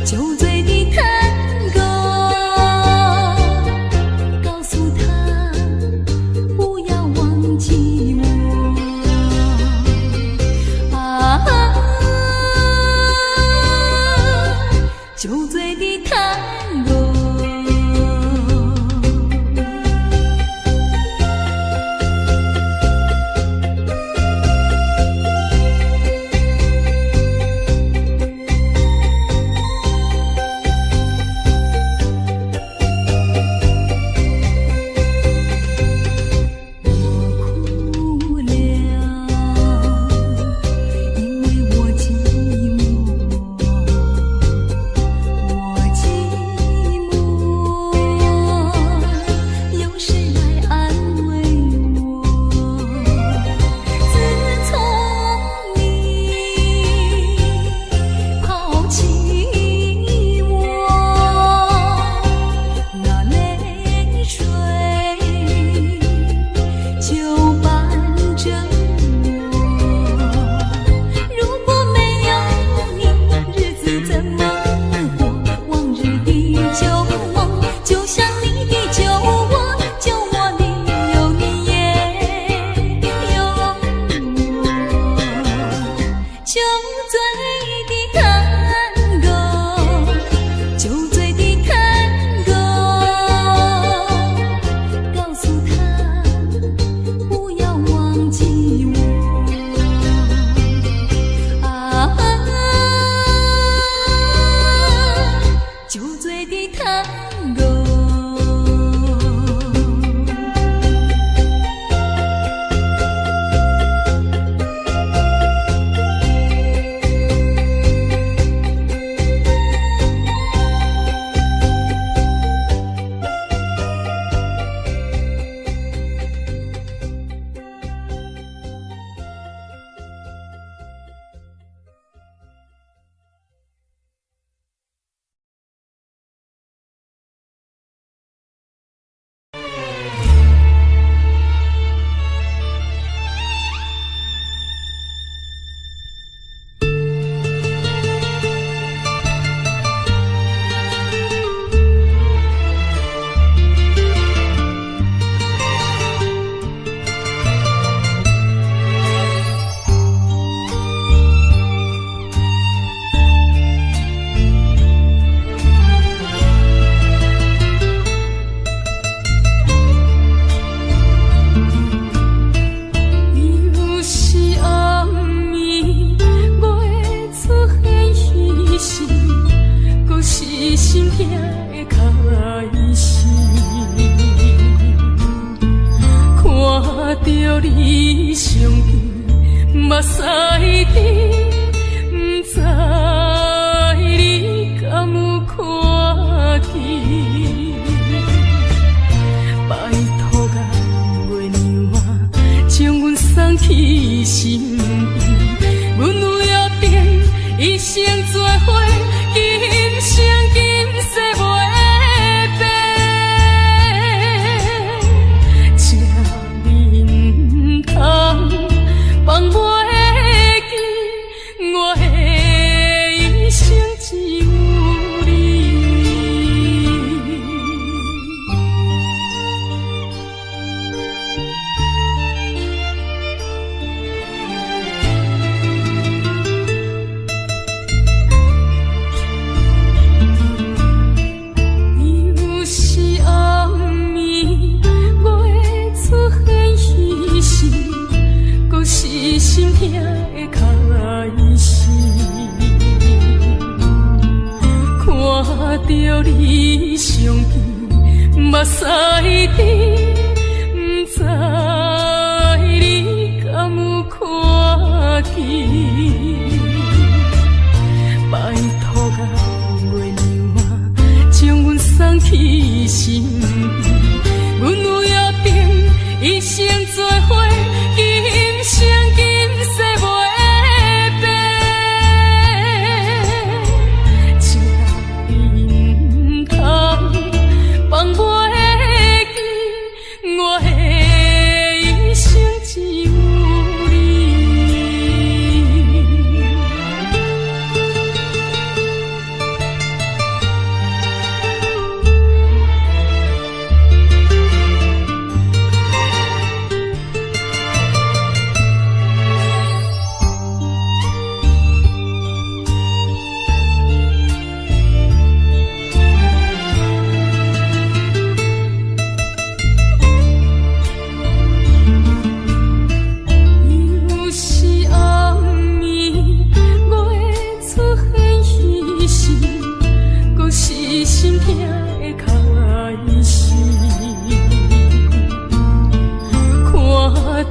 酒醉的探戈，告诉他不要忘记我啊！酒醉的探戈。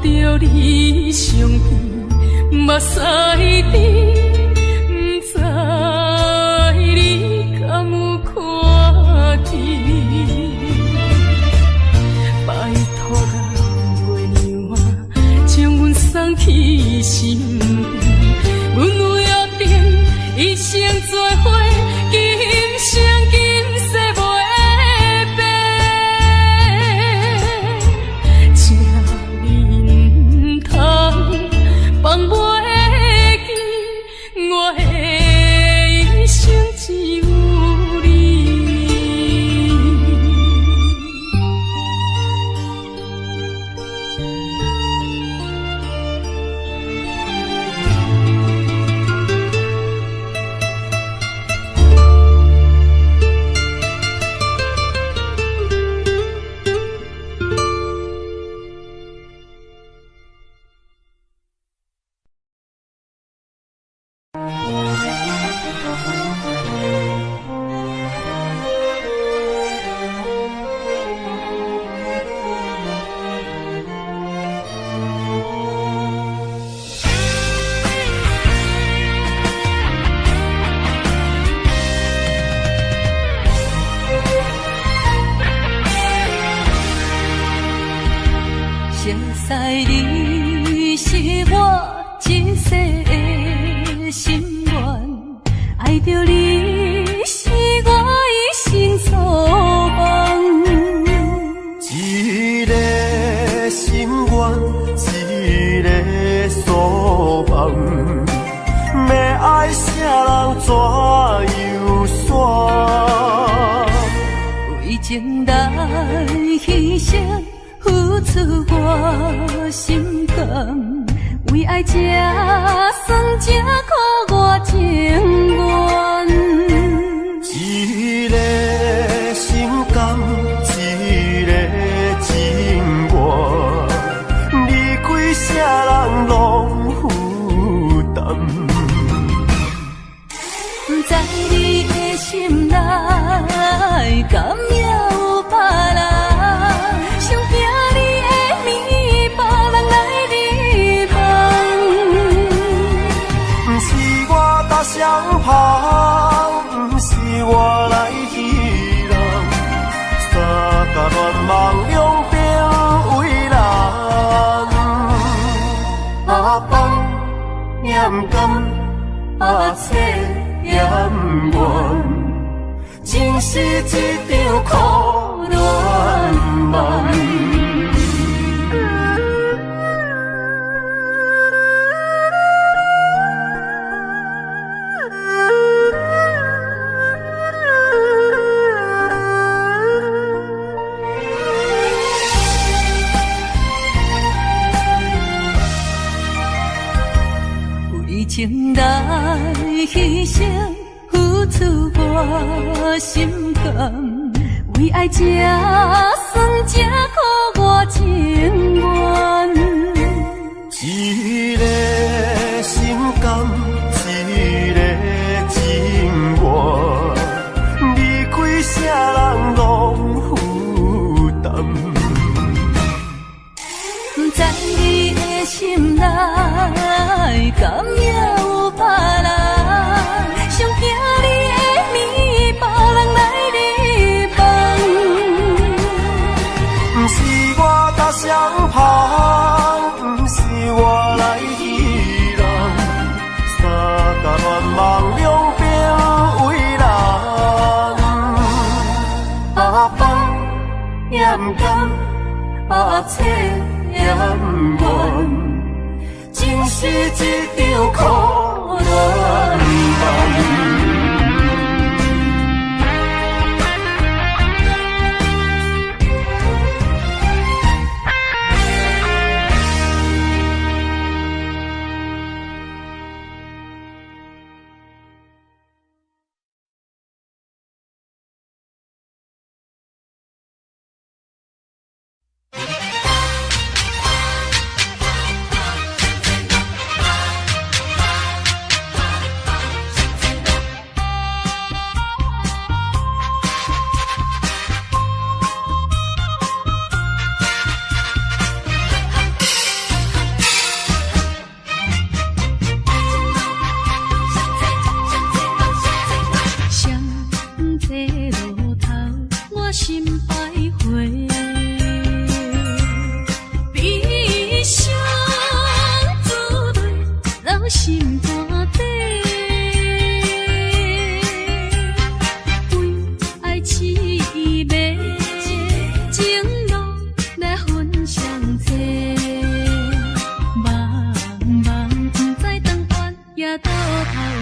着你相片，目屎滴，不知你敢有看见？拜托啊，袂让我将阮送去身边，阮有约定，一生做伙，今生今世袂变。请你唔通放袂记，我的一生只有你。熟悉你是我一世的心愿，爱着你是我一生所梦。一个心愿，一个所梦，要爱啥人怎样煞？为情来牺牲。付出我心肝，为爱这算这苦我情愿。一个心甘，一个情愿，离开啥人拢负担。在你的心内，敢也有别人？想听你的面，别人来你梦。不是我搭双旁，不是我来戏人，三甲乱梦两边为难。阿放也不甘，阿切也不愿。情是一场苦恋梦。为情来牺牲。付出我心肝，为爱这算这苦我情愿。一个心甘，一个情愿，离开啥人拢负担。在你的心内，敢也有别人？想听你的面，别人来你梦。不是我搭双旁，不是我来戏人，三甲乱梦两边为难。阿放也不甘，阿切也不愿。情是一场苦恋梦。路头，我心徘徊。悲伤滋累留心肝底，为爱凄美，情路来分相册。茫茫不知长远也到头西。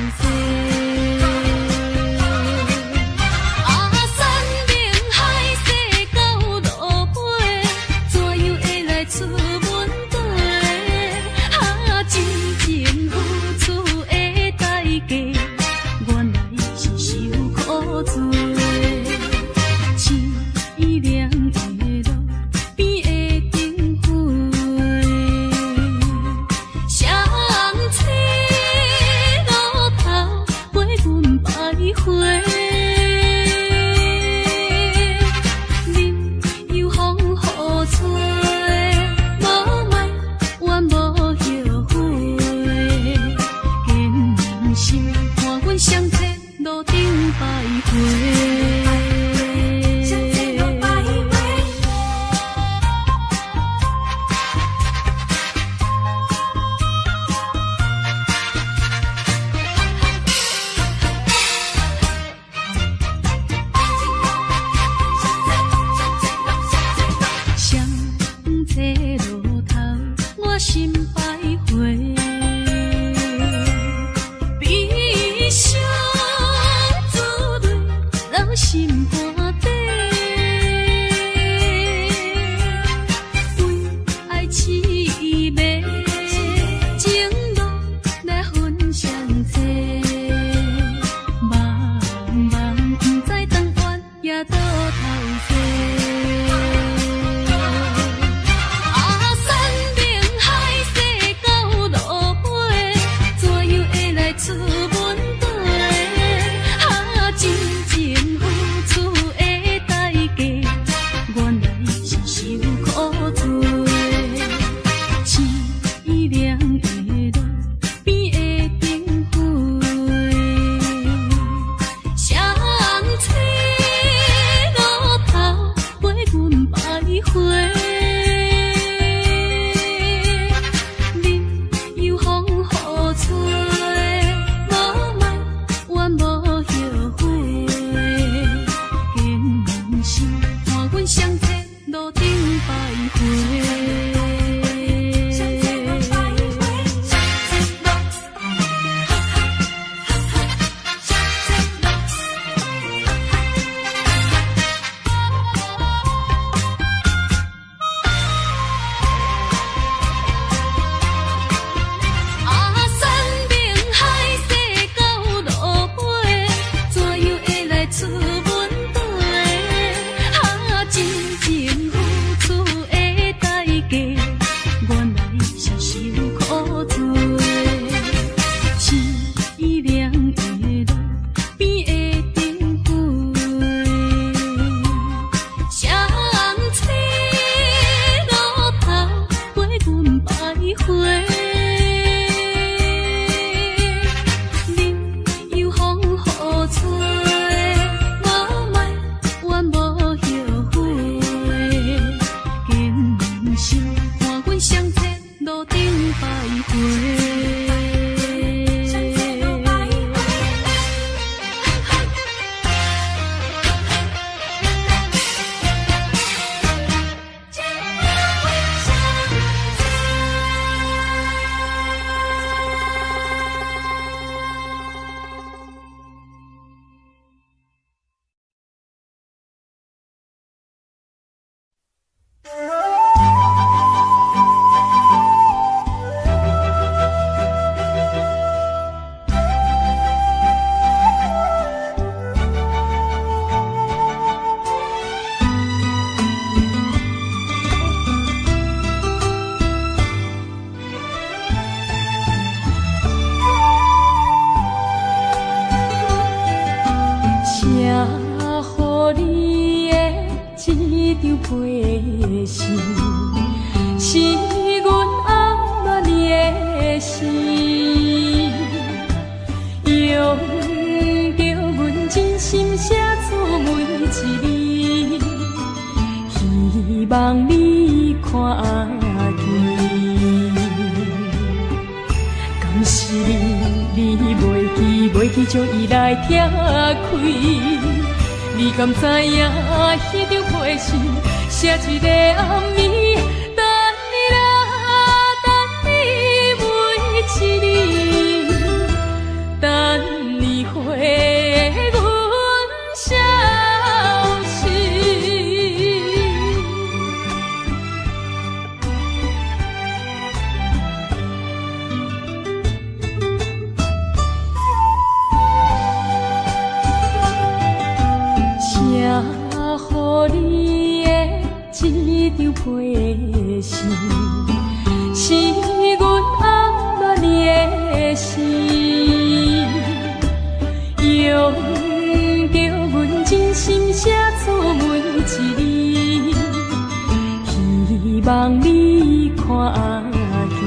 用着阮真心写出每一日，希望你看见。敢是你袂记将伊来拆开？你敢知影迄张批信，写一个暗暝，等你来，等你每一日，等你回阮消息。写予你的这张批信，是阮暗暝的心，用着阮真心写出每一日，希望你看见。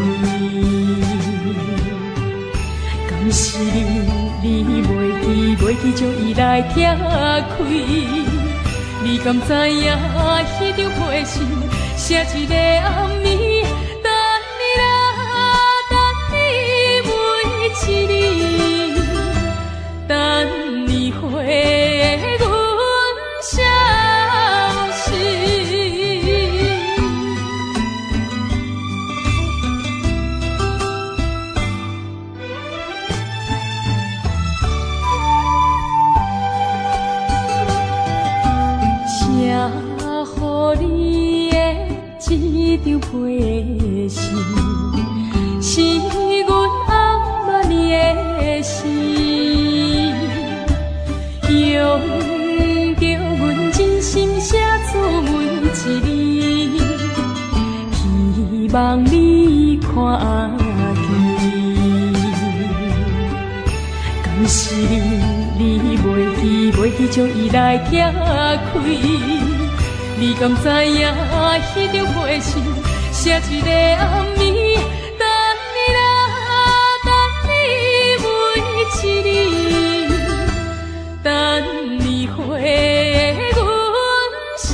敢是你袂记将伊来拆开？你敢知影迄张批信，写一个暗暝，等你来，等你每一日，等你回阮消息。写予你的这张批信，是阮暗暝的心，用着阮真心写出每一日，希望你看见。敢是你袂记将伊来拆开？你敢知影迄张批信，写一个暗暝，等你来，等你每一日，等你回阮消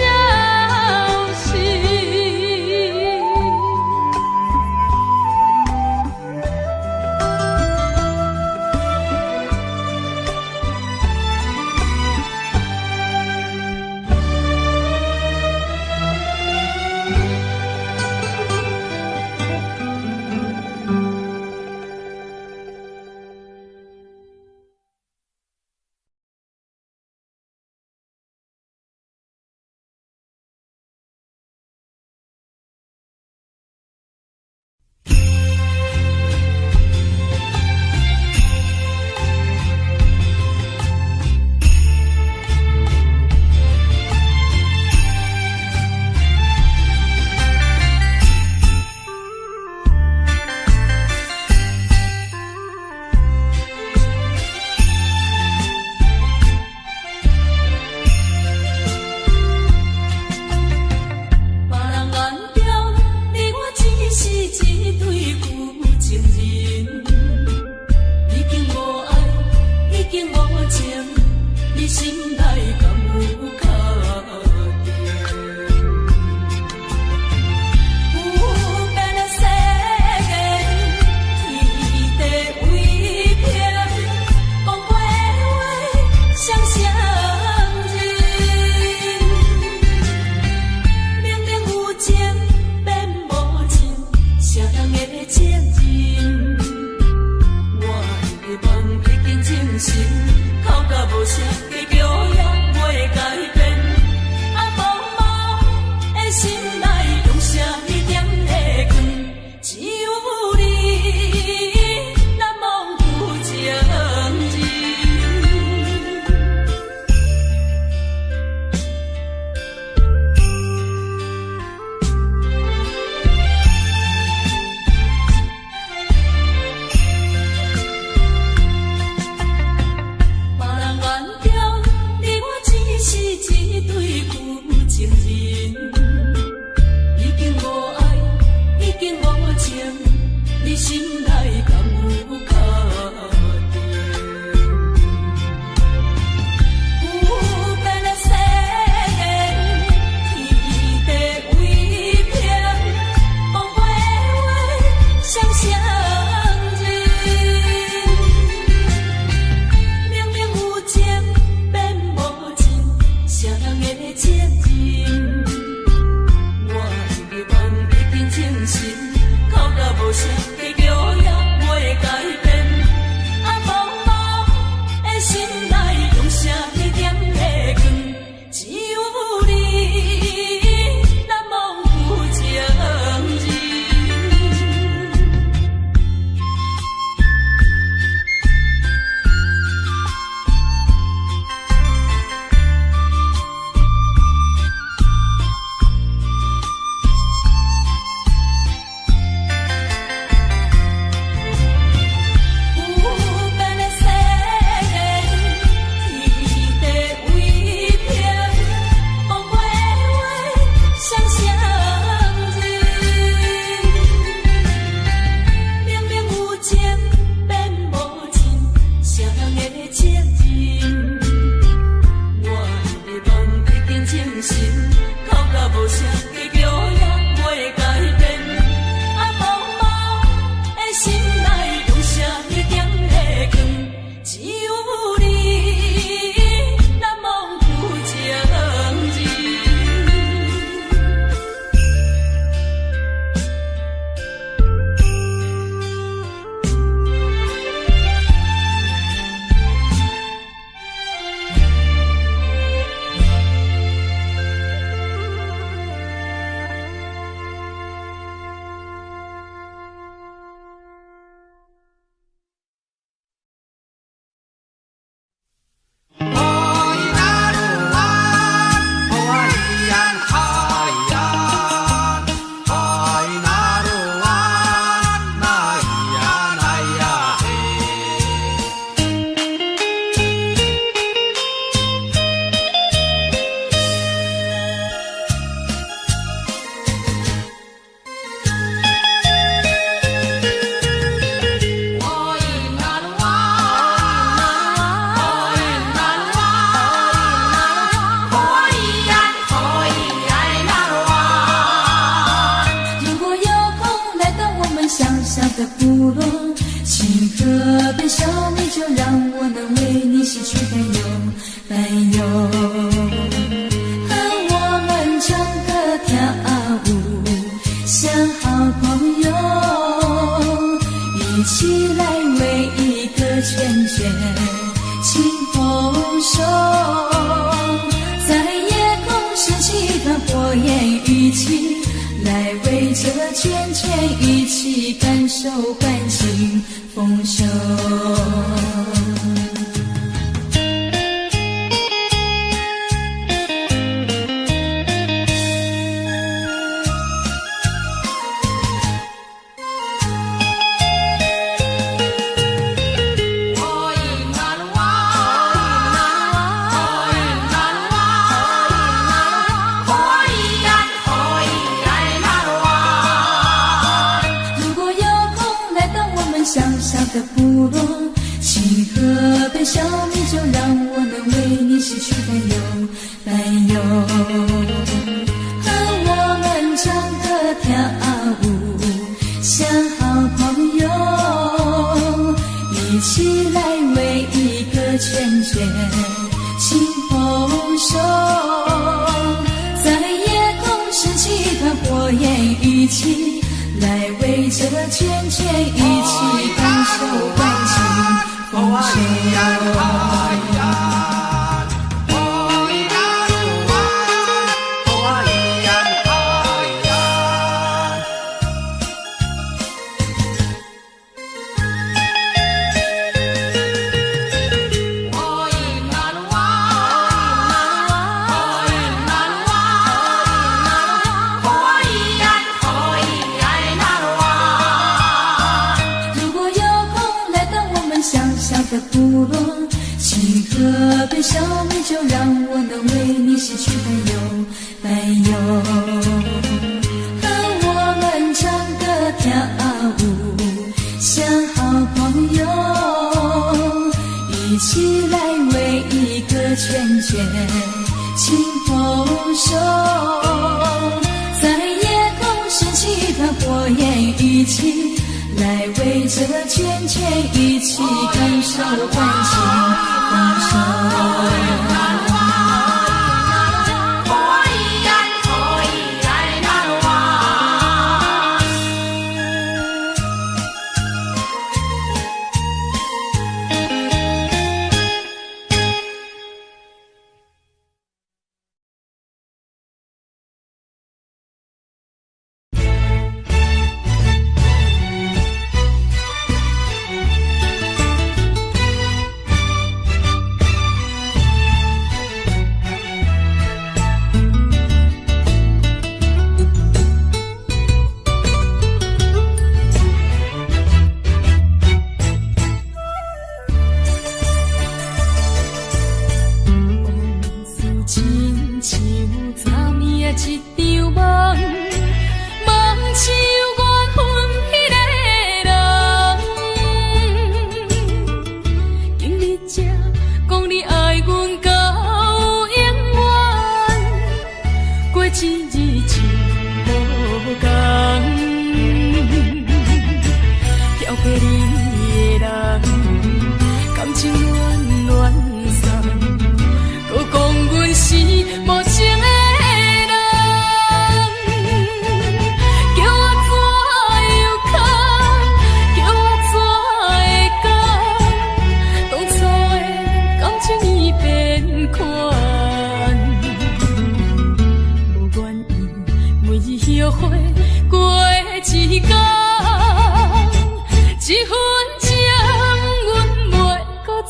的部落，情河边小米酒，让我能为你洗去担忧。和我们唱歌跳舞，像好朋友，一起来为一个圈圈清风手，在夜空升起团火焰，一起来为这圈圈一起感受感情丰收。的部落，情河边小米酒，让我能为你洗去担忧。和我们唱歌跳舞，像好朋友，一起来为一个圈圈清风手，在夜空升起团火焰，一起来为这圈圈一起感受感情丰收。的部落，情河边小米酒，让我能为你洗去担忧。和我们唱歌跳舞，像好朋友，一起来为一个圈圈清风手，在夜空升起团火焰，一起来为这圈圈一起感受感情丰收。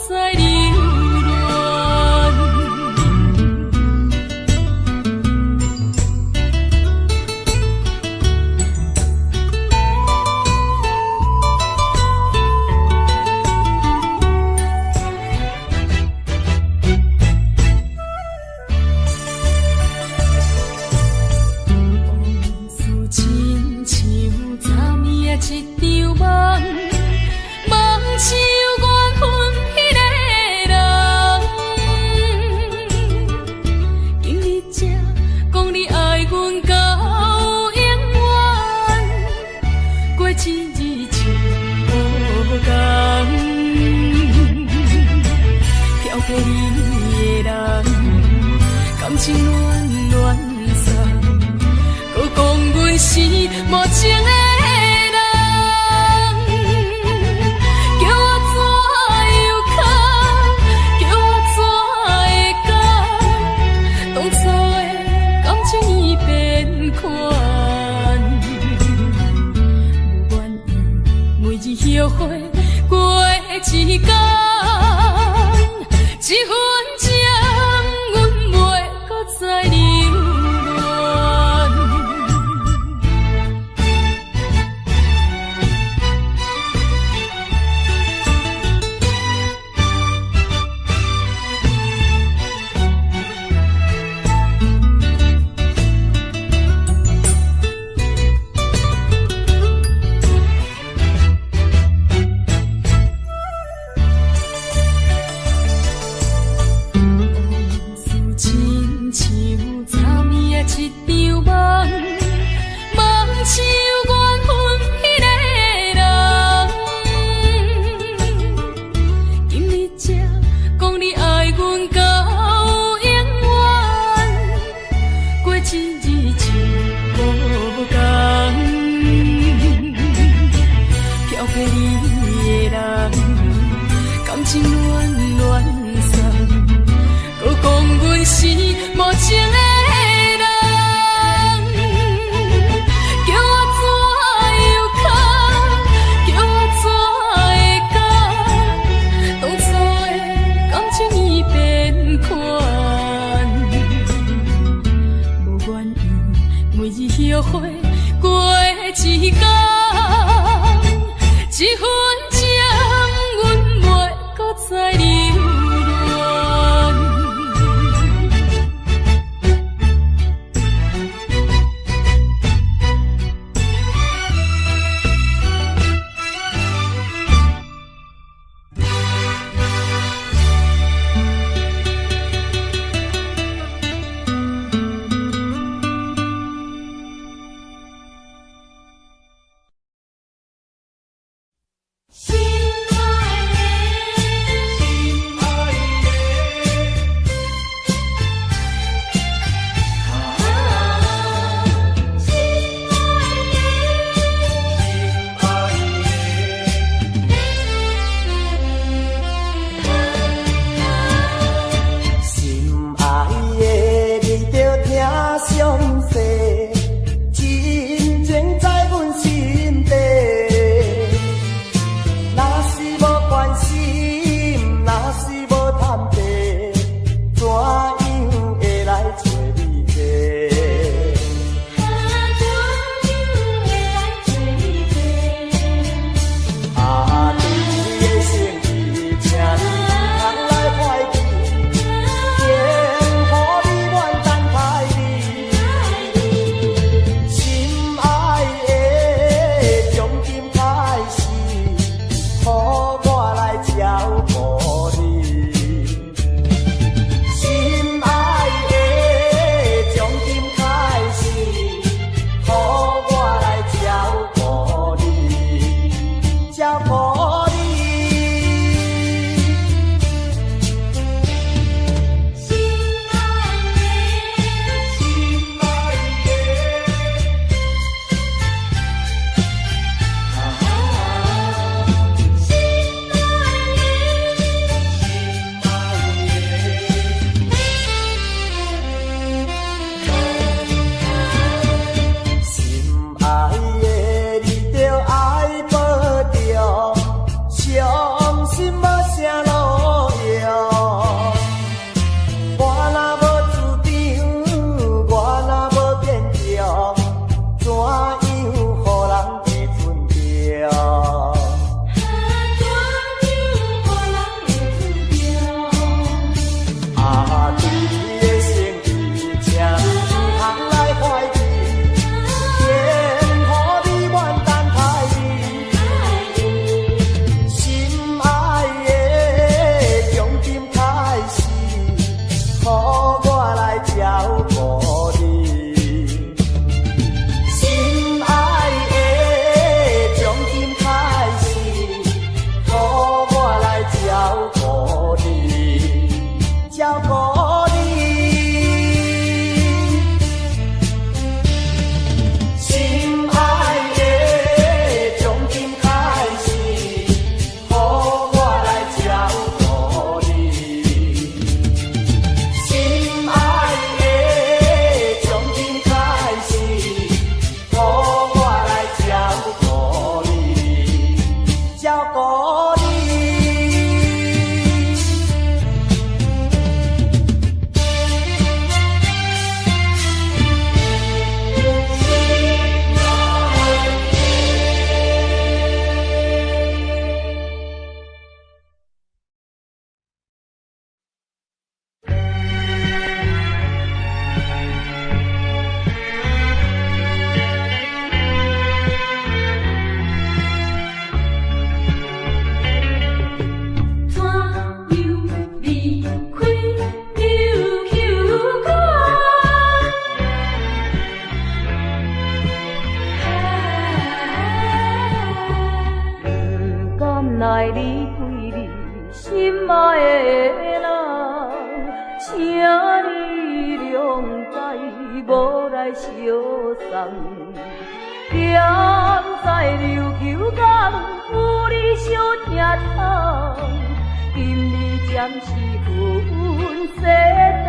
再情乱乱散，搁讲阮是无情的人，叫我怎又哭，叫我怎会讲，当初的感情已变款，无愿意每日后悔过一天。一分钟，阮袂搁再留恋。无来相送。踮在琉球港，有你相疼痛，今日暂时分西东。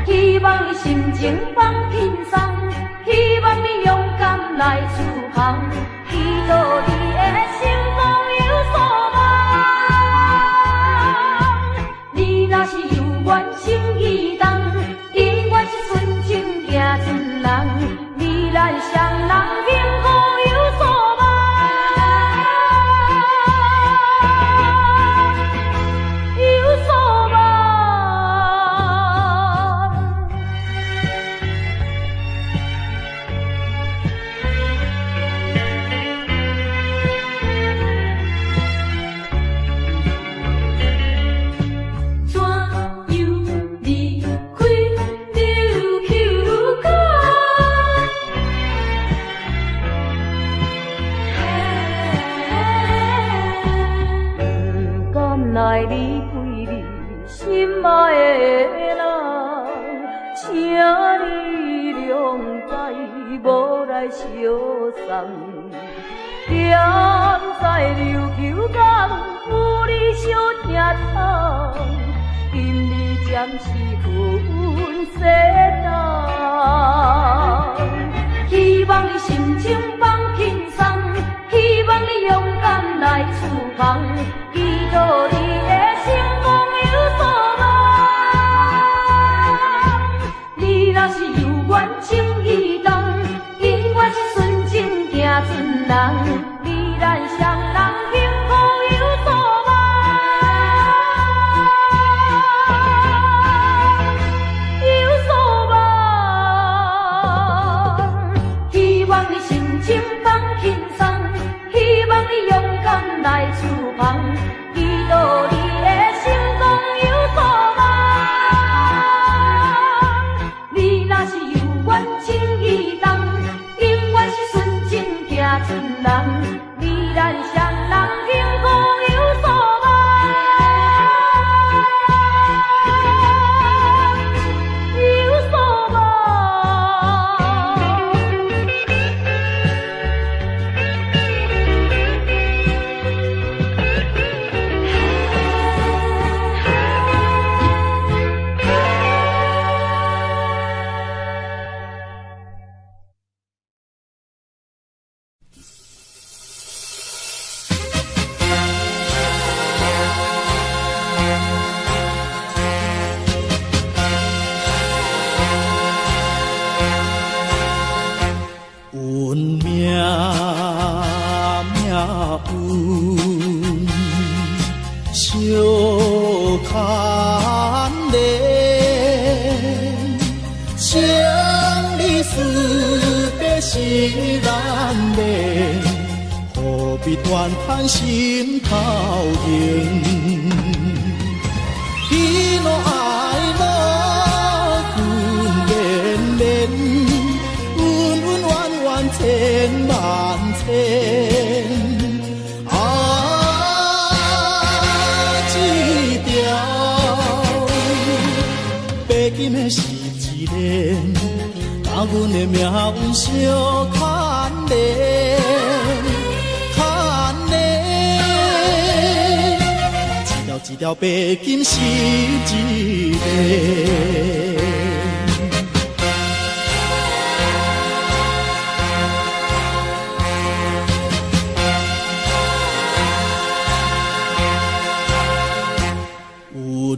希望你心情放轻松，希望你勇敢来出航，祈祷你的成功有所望。你若是有缘心意重，永远是纯情行船人。你咱双人幸福有所望，有所望。来离开你心爱的人，请你谅解，无来相送。踮在琉球港，有你相疼痛，今日暂时分西东。希望你心情放轻松，希望你勇敢来出航，祈祷你的成功有所望。你若是有缘情意重，永远是纯情行船人。你咱双人幸福有所望，有所望。希望你心情放轻松，希望你勇敢来出航，祈祷你的成功有所望。你若是有缘情意重，永远是纯情行船人。你咱双人幸福有所望，有所望。运命运，小牵连，生离死别是难免，何必怨叹心头硬？喜怒哀乐分连连。千万千一条白金的是一个，甲阮的命运相牵连，牵连，一条一条白金是一个。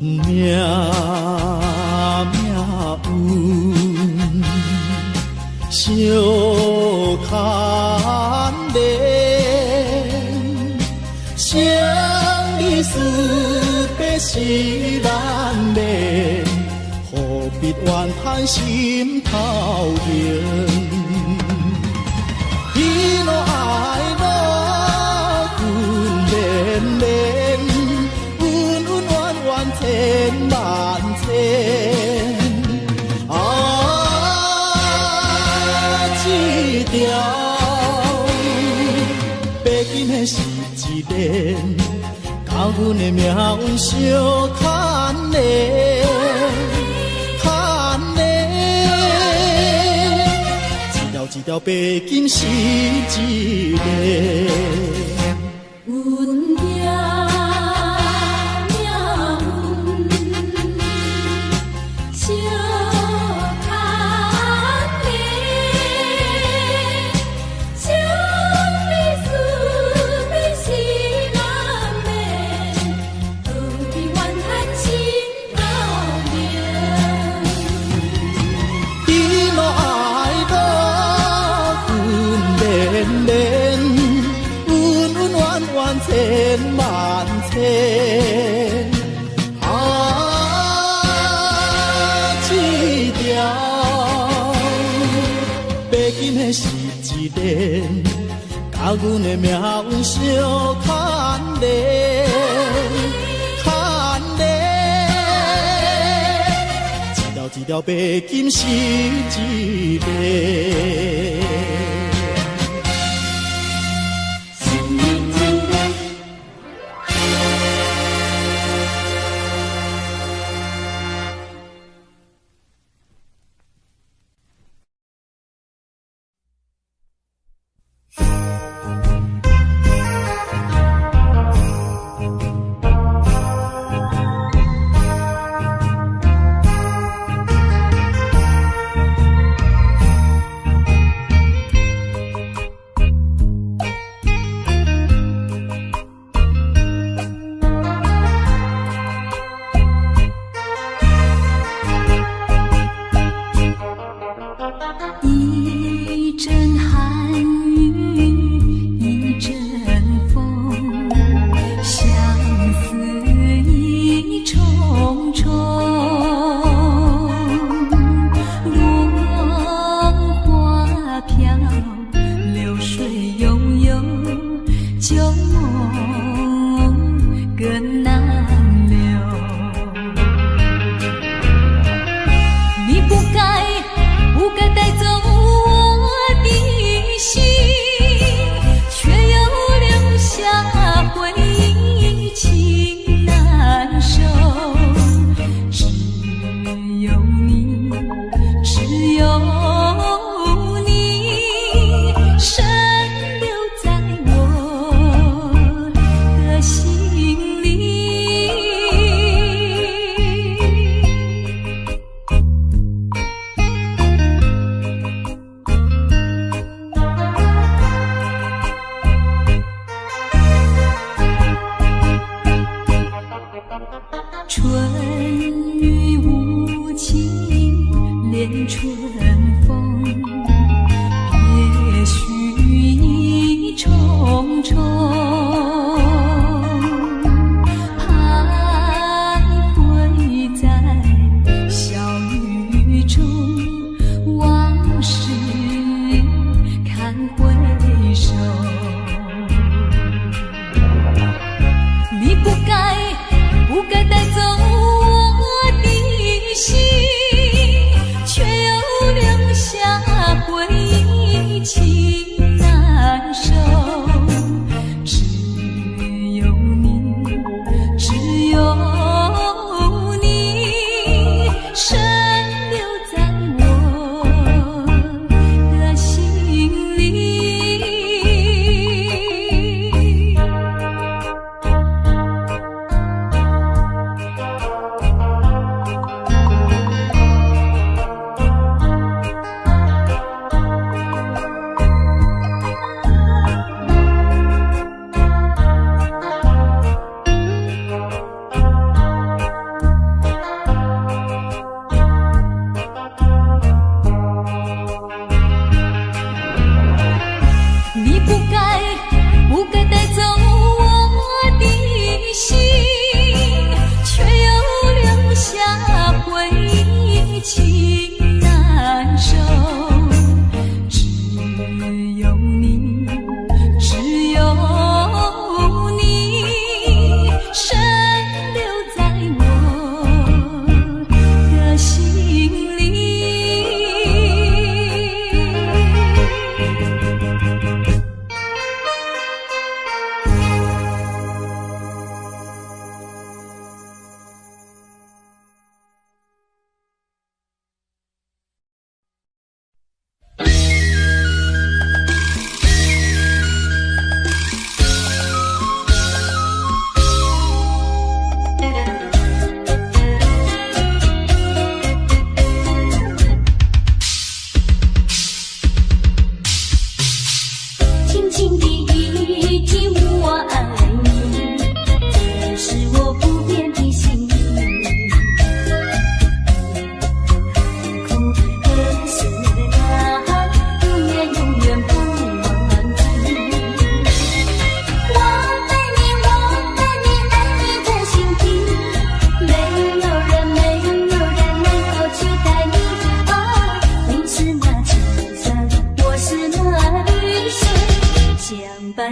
命运小牵连，生离死别是难免，何必怨叹心头硬？喜怒哀乐分连连，千万千一条白金的是一个，甲阮的命运相牵连，牵条白金是一个。阮行命运小牵连，想你思你是难免，何必怨叹心头凉？一路爱路阮连连，恩恩怨怨千万千。这条白金的是一连，甲阮的命运相牵连，牵连。一条白金是一个。一阵寒雨一阵风，相思意重重。落花飘，流水悠悠，旧梦更难留。你不该带走我的心，却又留下回忆情难收。只有你，只有你，深留在我的心里。春雨无情恋春风，别绪意重重。徘徊在小雨中，往事看回首。你不该带走我的心，却又留下回忆情难收。只有你，只有你，深留在我的心里。你不该带走我的心，却又留下回忆情难收。只有你，只有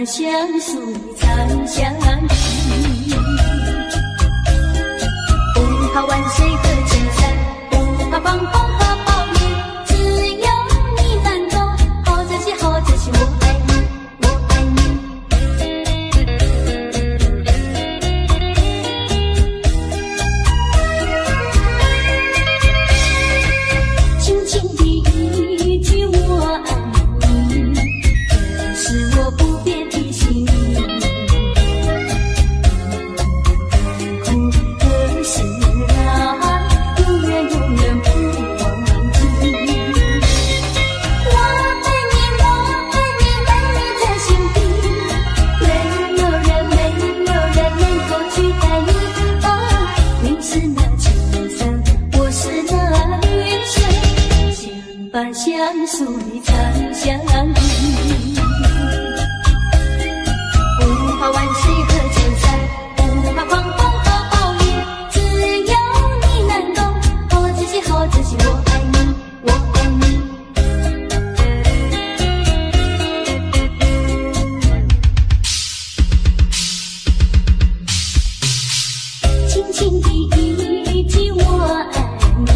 相随长相依。不怕万水隔千山，不怕狂风和暴雨，只有你能懂。好珍惜，好珍惜，我爱你，我爱你。轻轻的一句我爱你，是我不变的心意。苦的事啊，永远永远不忘记。我爱你，我爱你，爱你在心底，没有人能够取代你。啊，你是那秋色，我是那雨水，相伴相随长相依。不怕万水和千山，不怕狂风和暴雨，只有你能懂。好珍惜，好珍惜，我爱你，我爱你。轻轻的一句我爱你，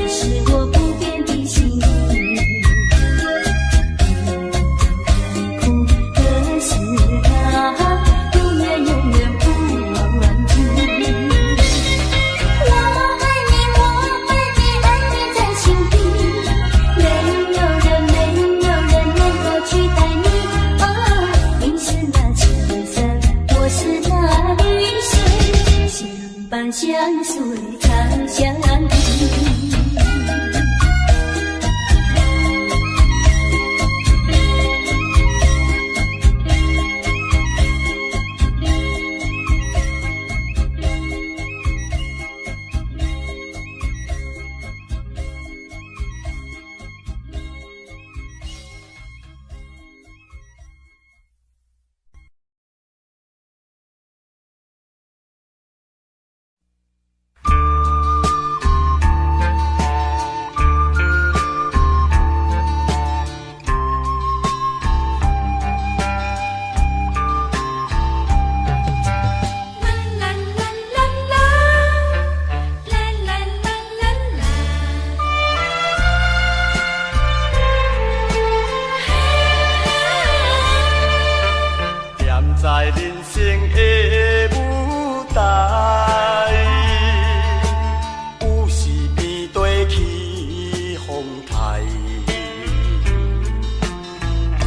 是我不变的心意。苦的事啊，永远永远不忘记。我爱你，我爱你，爱你在心底，没有人能够取代你。啊，你是那秋色，我是那雨水，相伴相随长相依。在人生的舞台，有时面对起风台，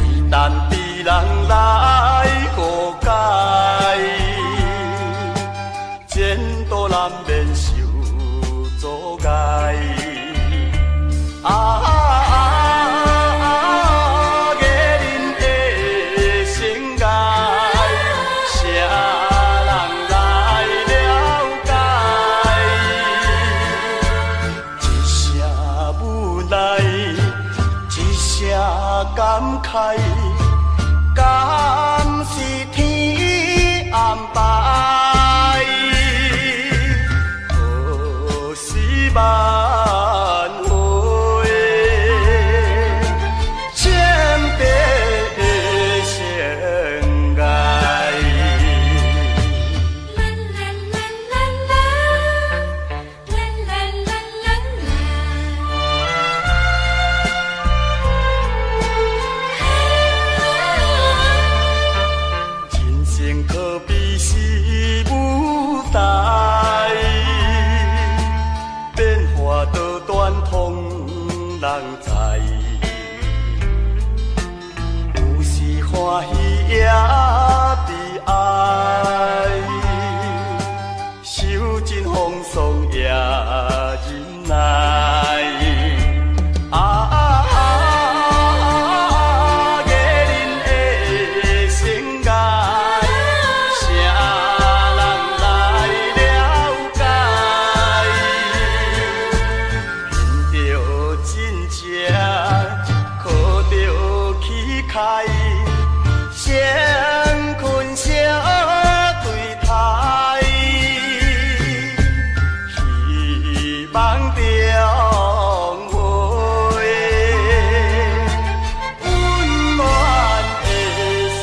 一旦别人来误解，前途难免受阻碍。感慨，敢是天安排？何时挽回前辈的相爱？可比是舞台，变化多端通人知，有时欢喜也悲哀，受尽风霜也忍耐。相困相对待，希望中会温暖的世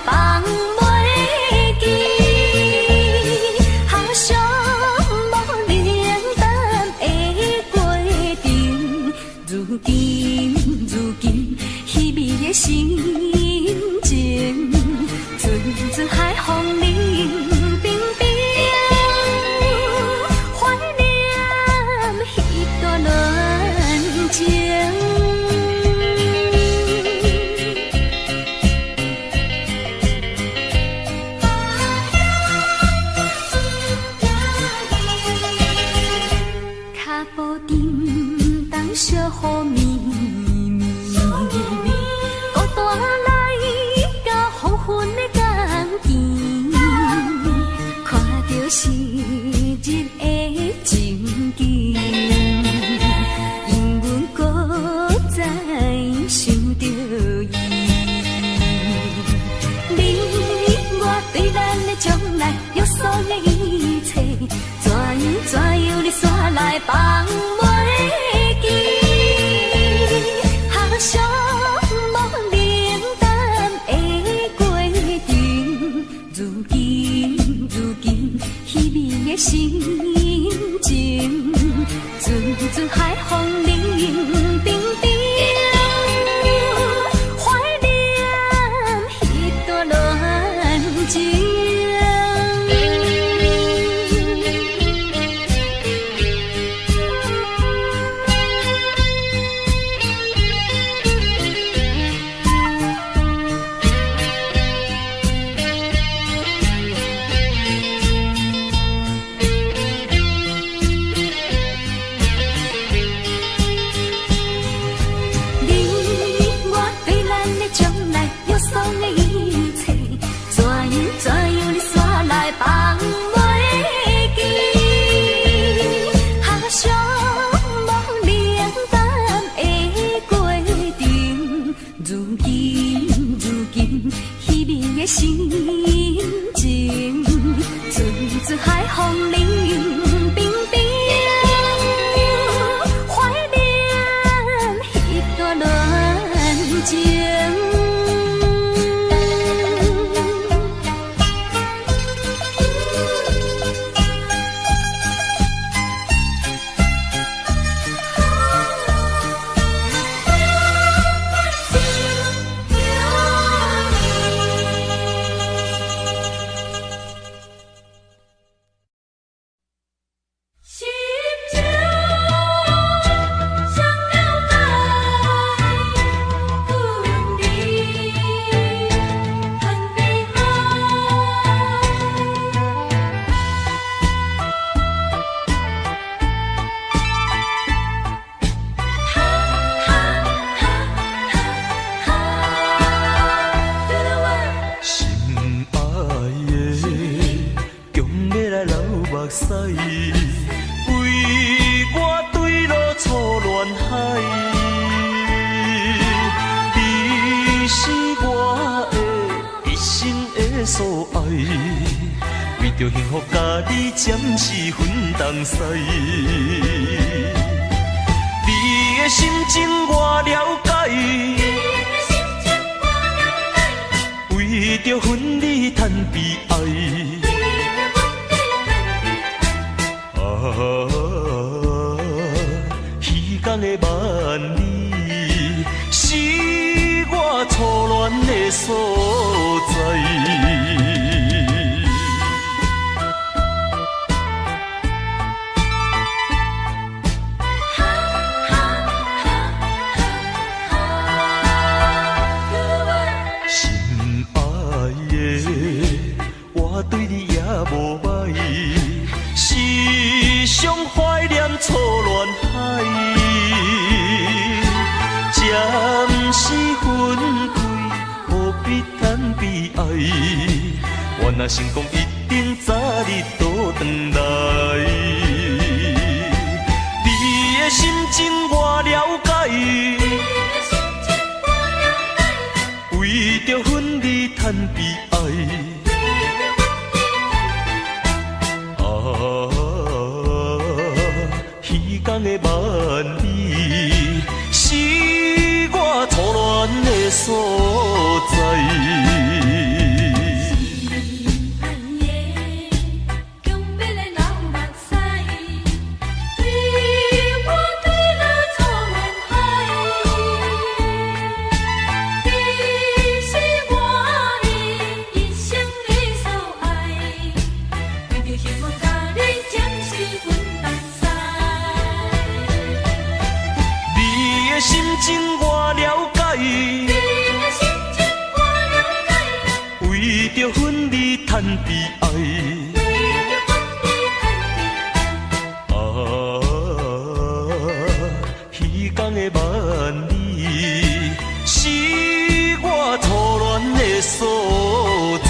放袂记，好像无灵淡的过程。如今稀微的心情，阵阵海风冷冰冰，怀念彼段恋情。脚步沉重小雨绵绵，孤单来到黄昏的港墘，看到昔日的情景，因阮搁再想着伊。你我对咱的将来约束的一切，怎样你煞来放袂记？好像无灵淡的过程。如今稀微的心情，阵阵海风冷冰冰，怀念彼段恋情。心情，阵阵海风冷冰冰，怀念彼段恋情。着幸福，甲你暂时分东西。你的心情我了解，为着分离叹悲哀。虚空的万里，是我初恋的所在。对你也无歹，时常怀念初恋海，暂时分开，何必叹悲哀？我若成功，一定早日倒转来。你的心情我了解，为着分离叹悲哀。虚空的万里，是我初恋的所在。悲哀。啊，彼天的万里，是我初恋的所在。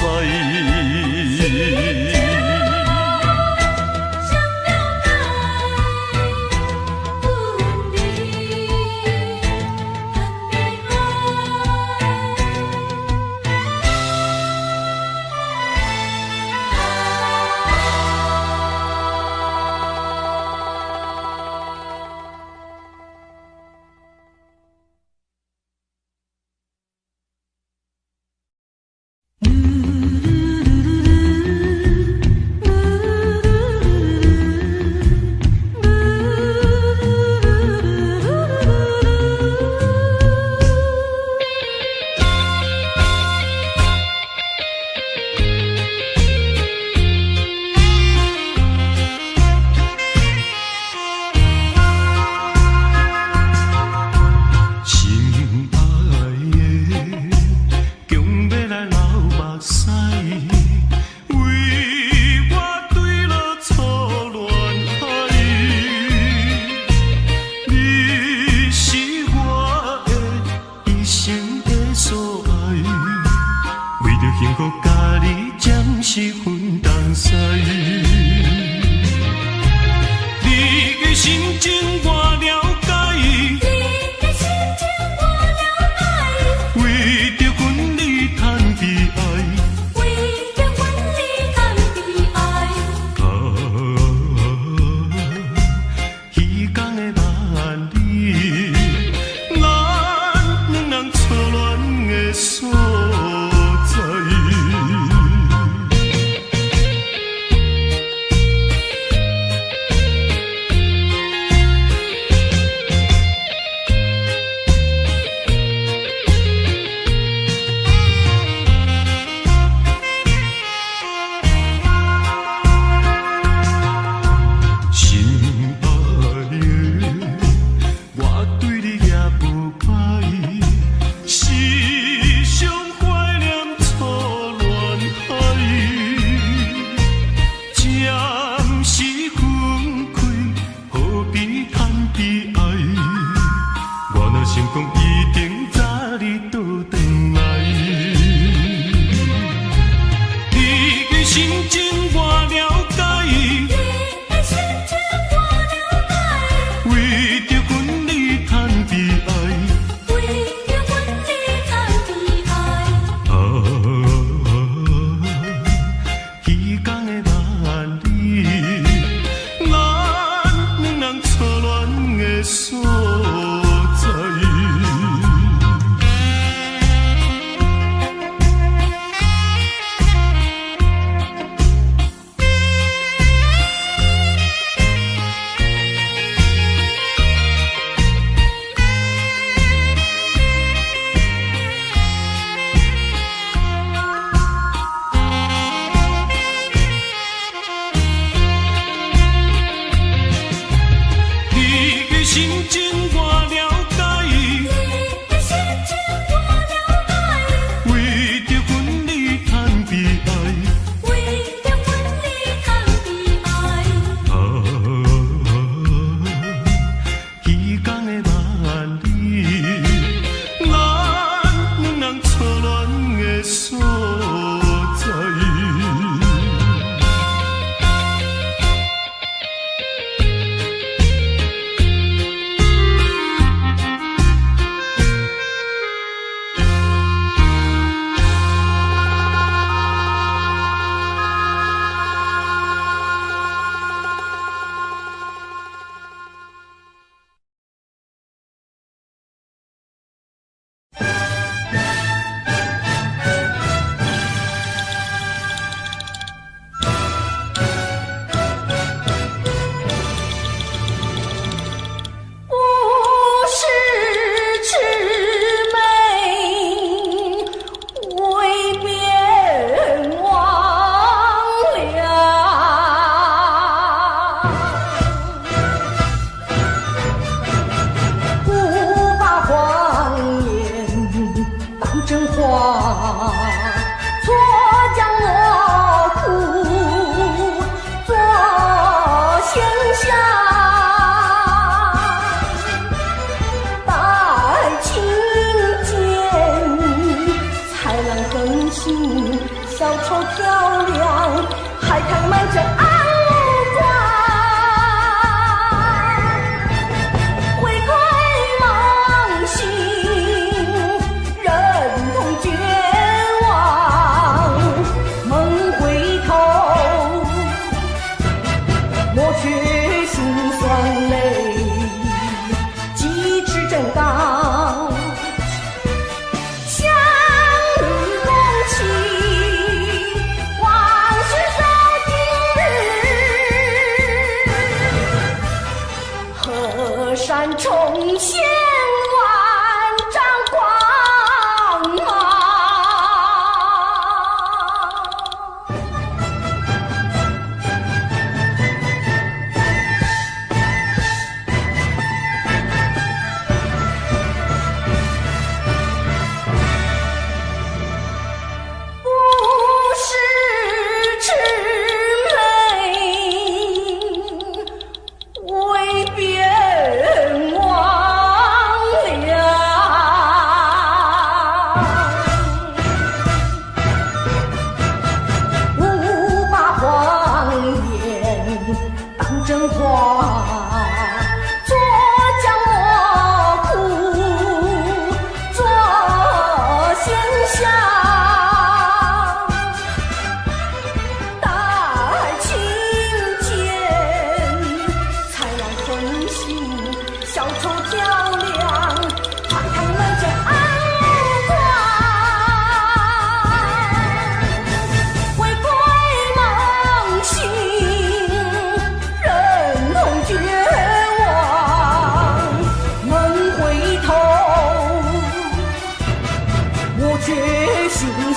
闪重现万丈光芒。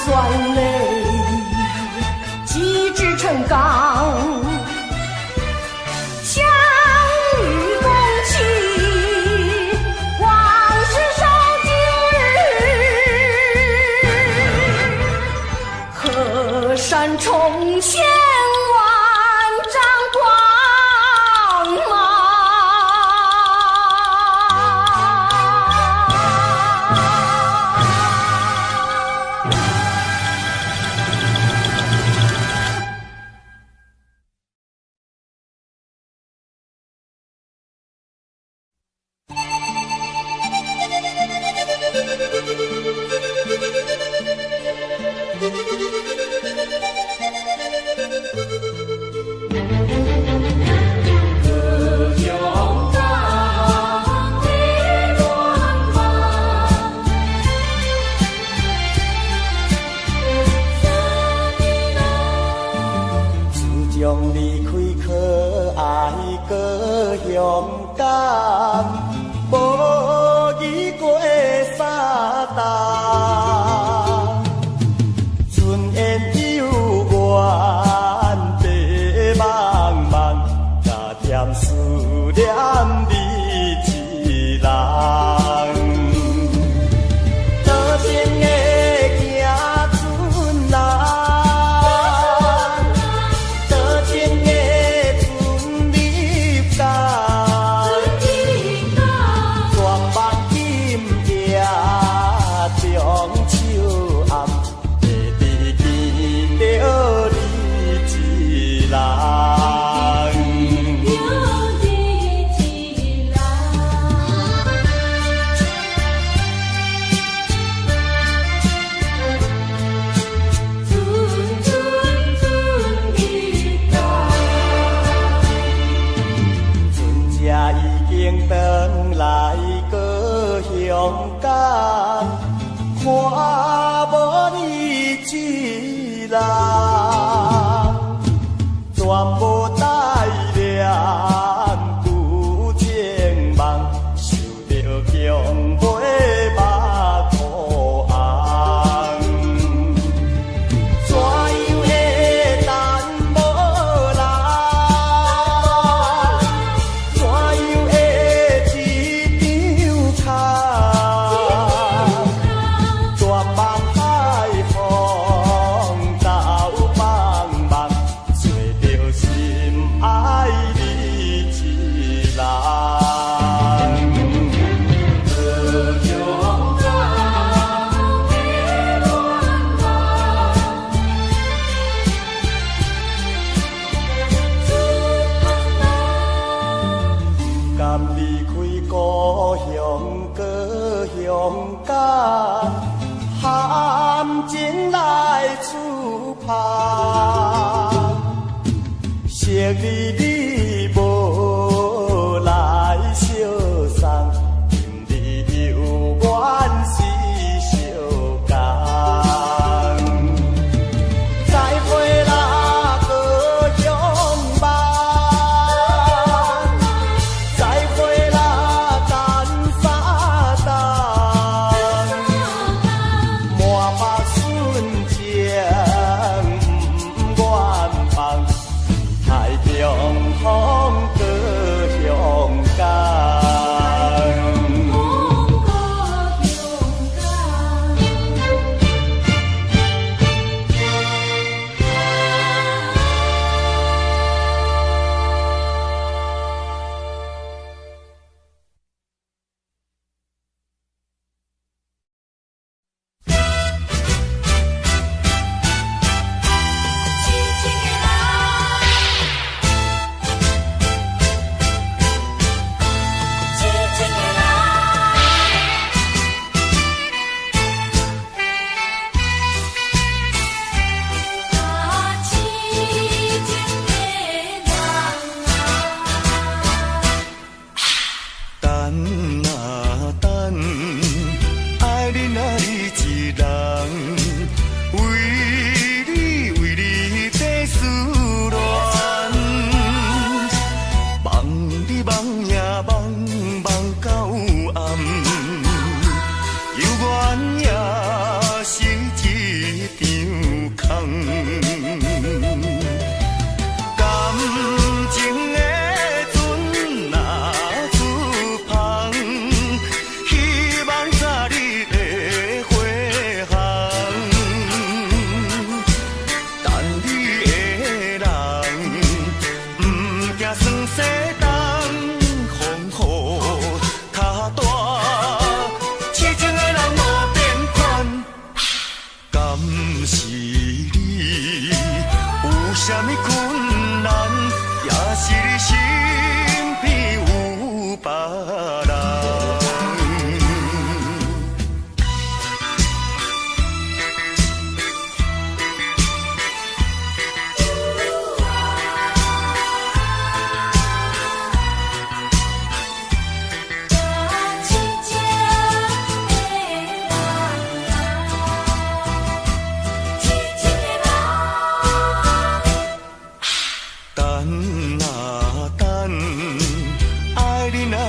酸泪积志成钢，相与共起，往事烧今日，河山重现万丈光芒。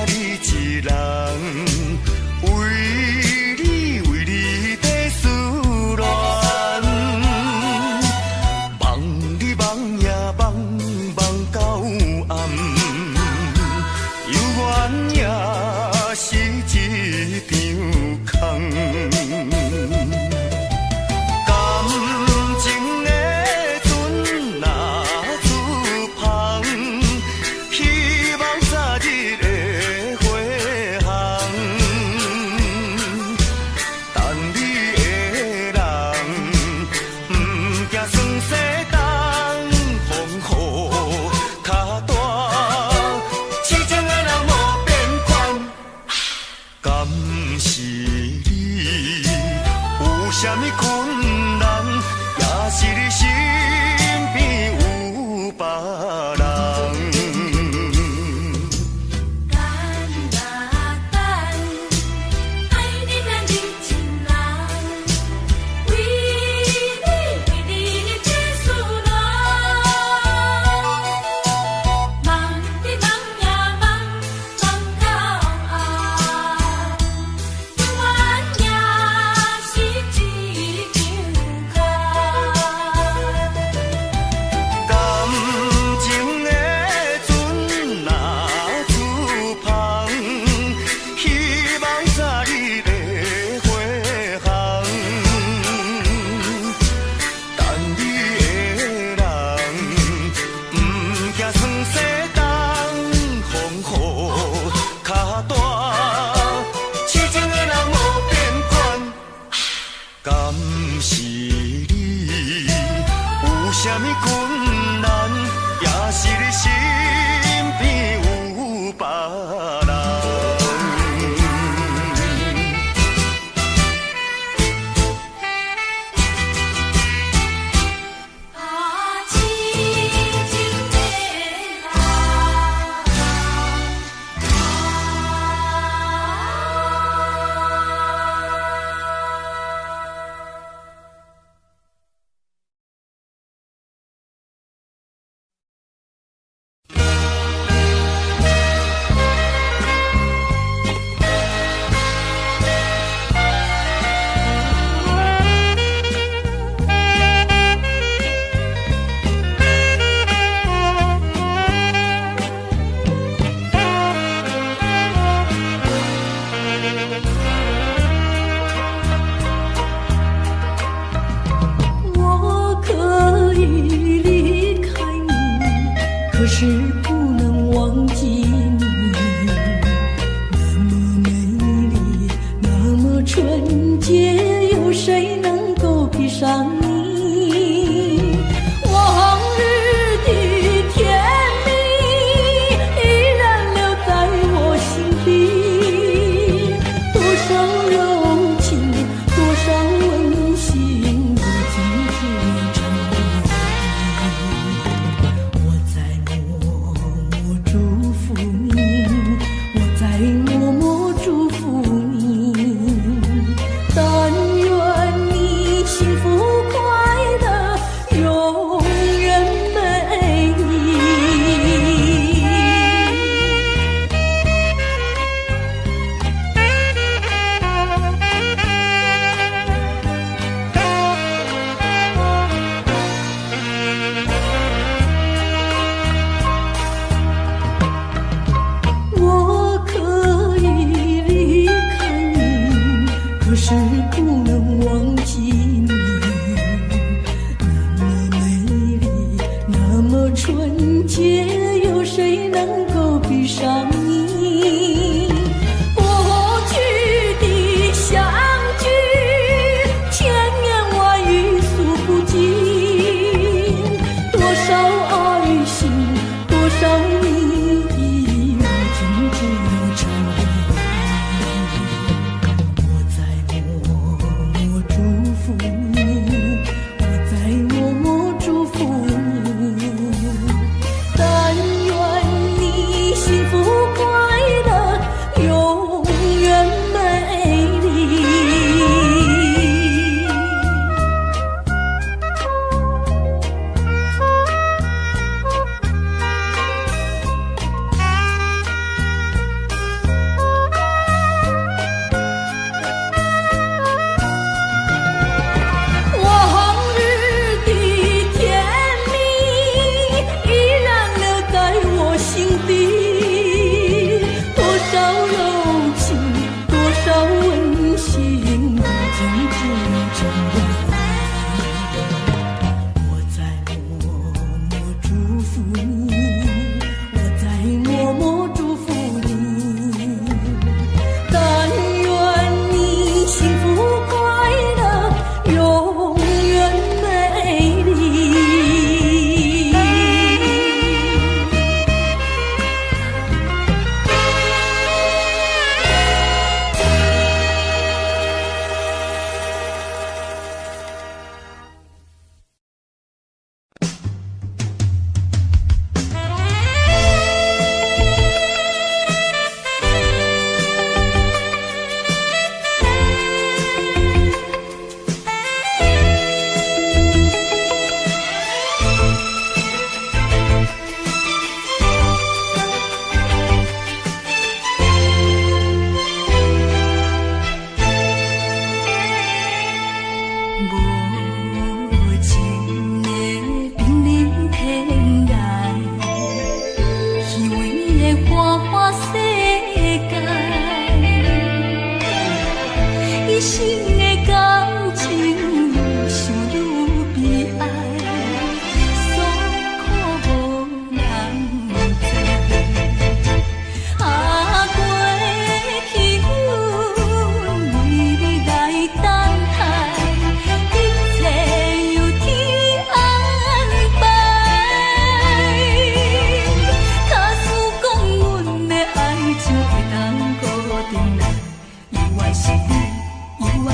你一人，为你在思恋，梦你梦呀梦到暗，犹原也是一场空。感是你。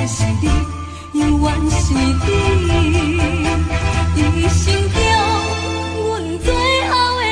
远是你，永远是你，一生中阮最后的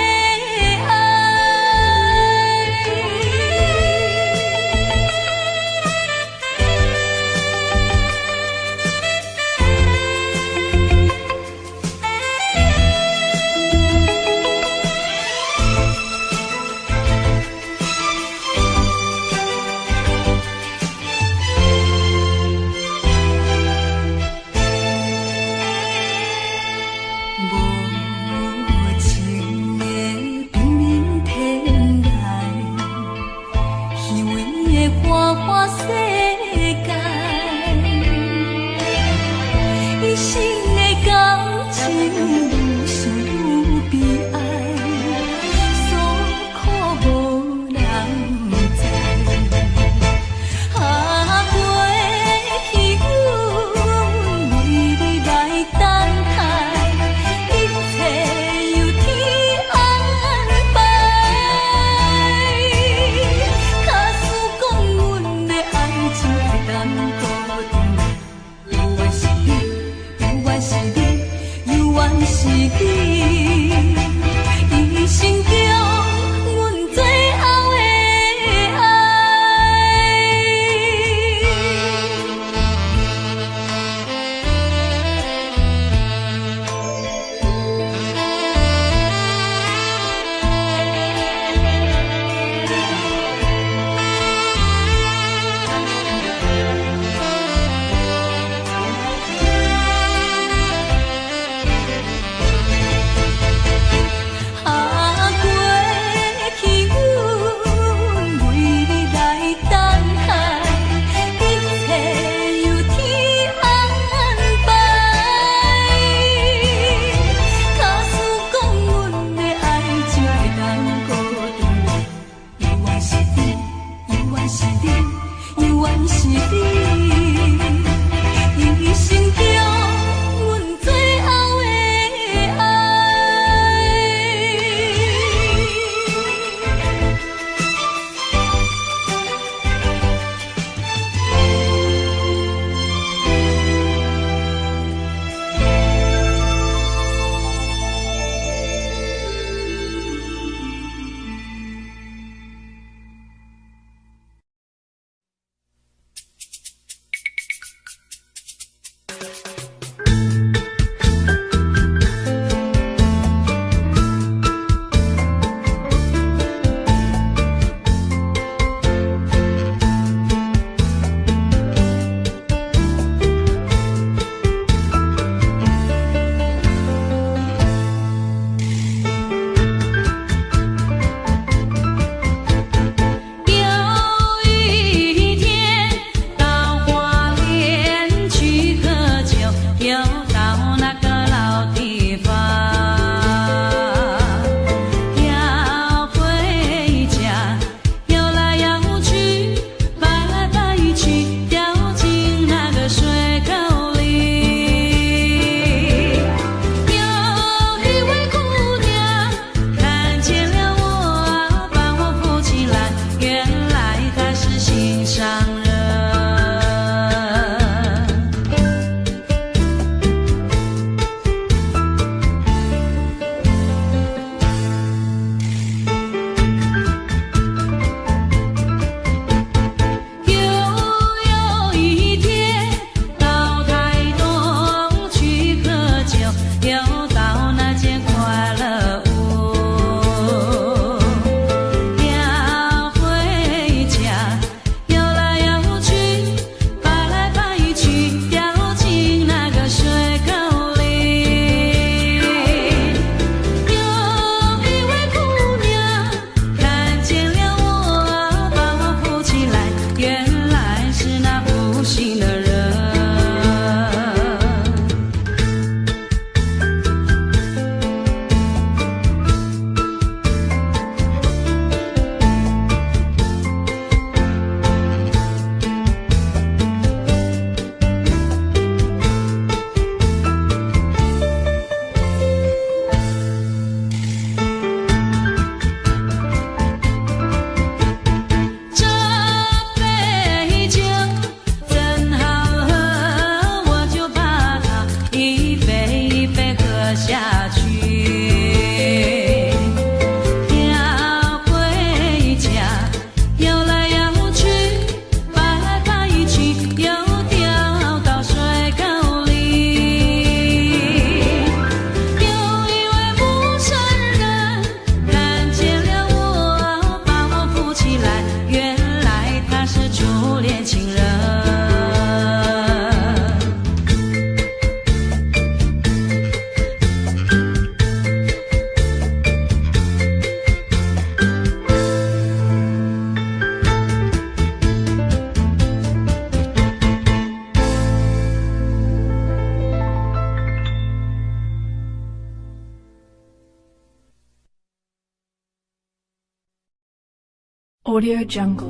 Audio Jungle.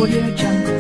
Audio Jungle.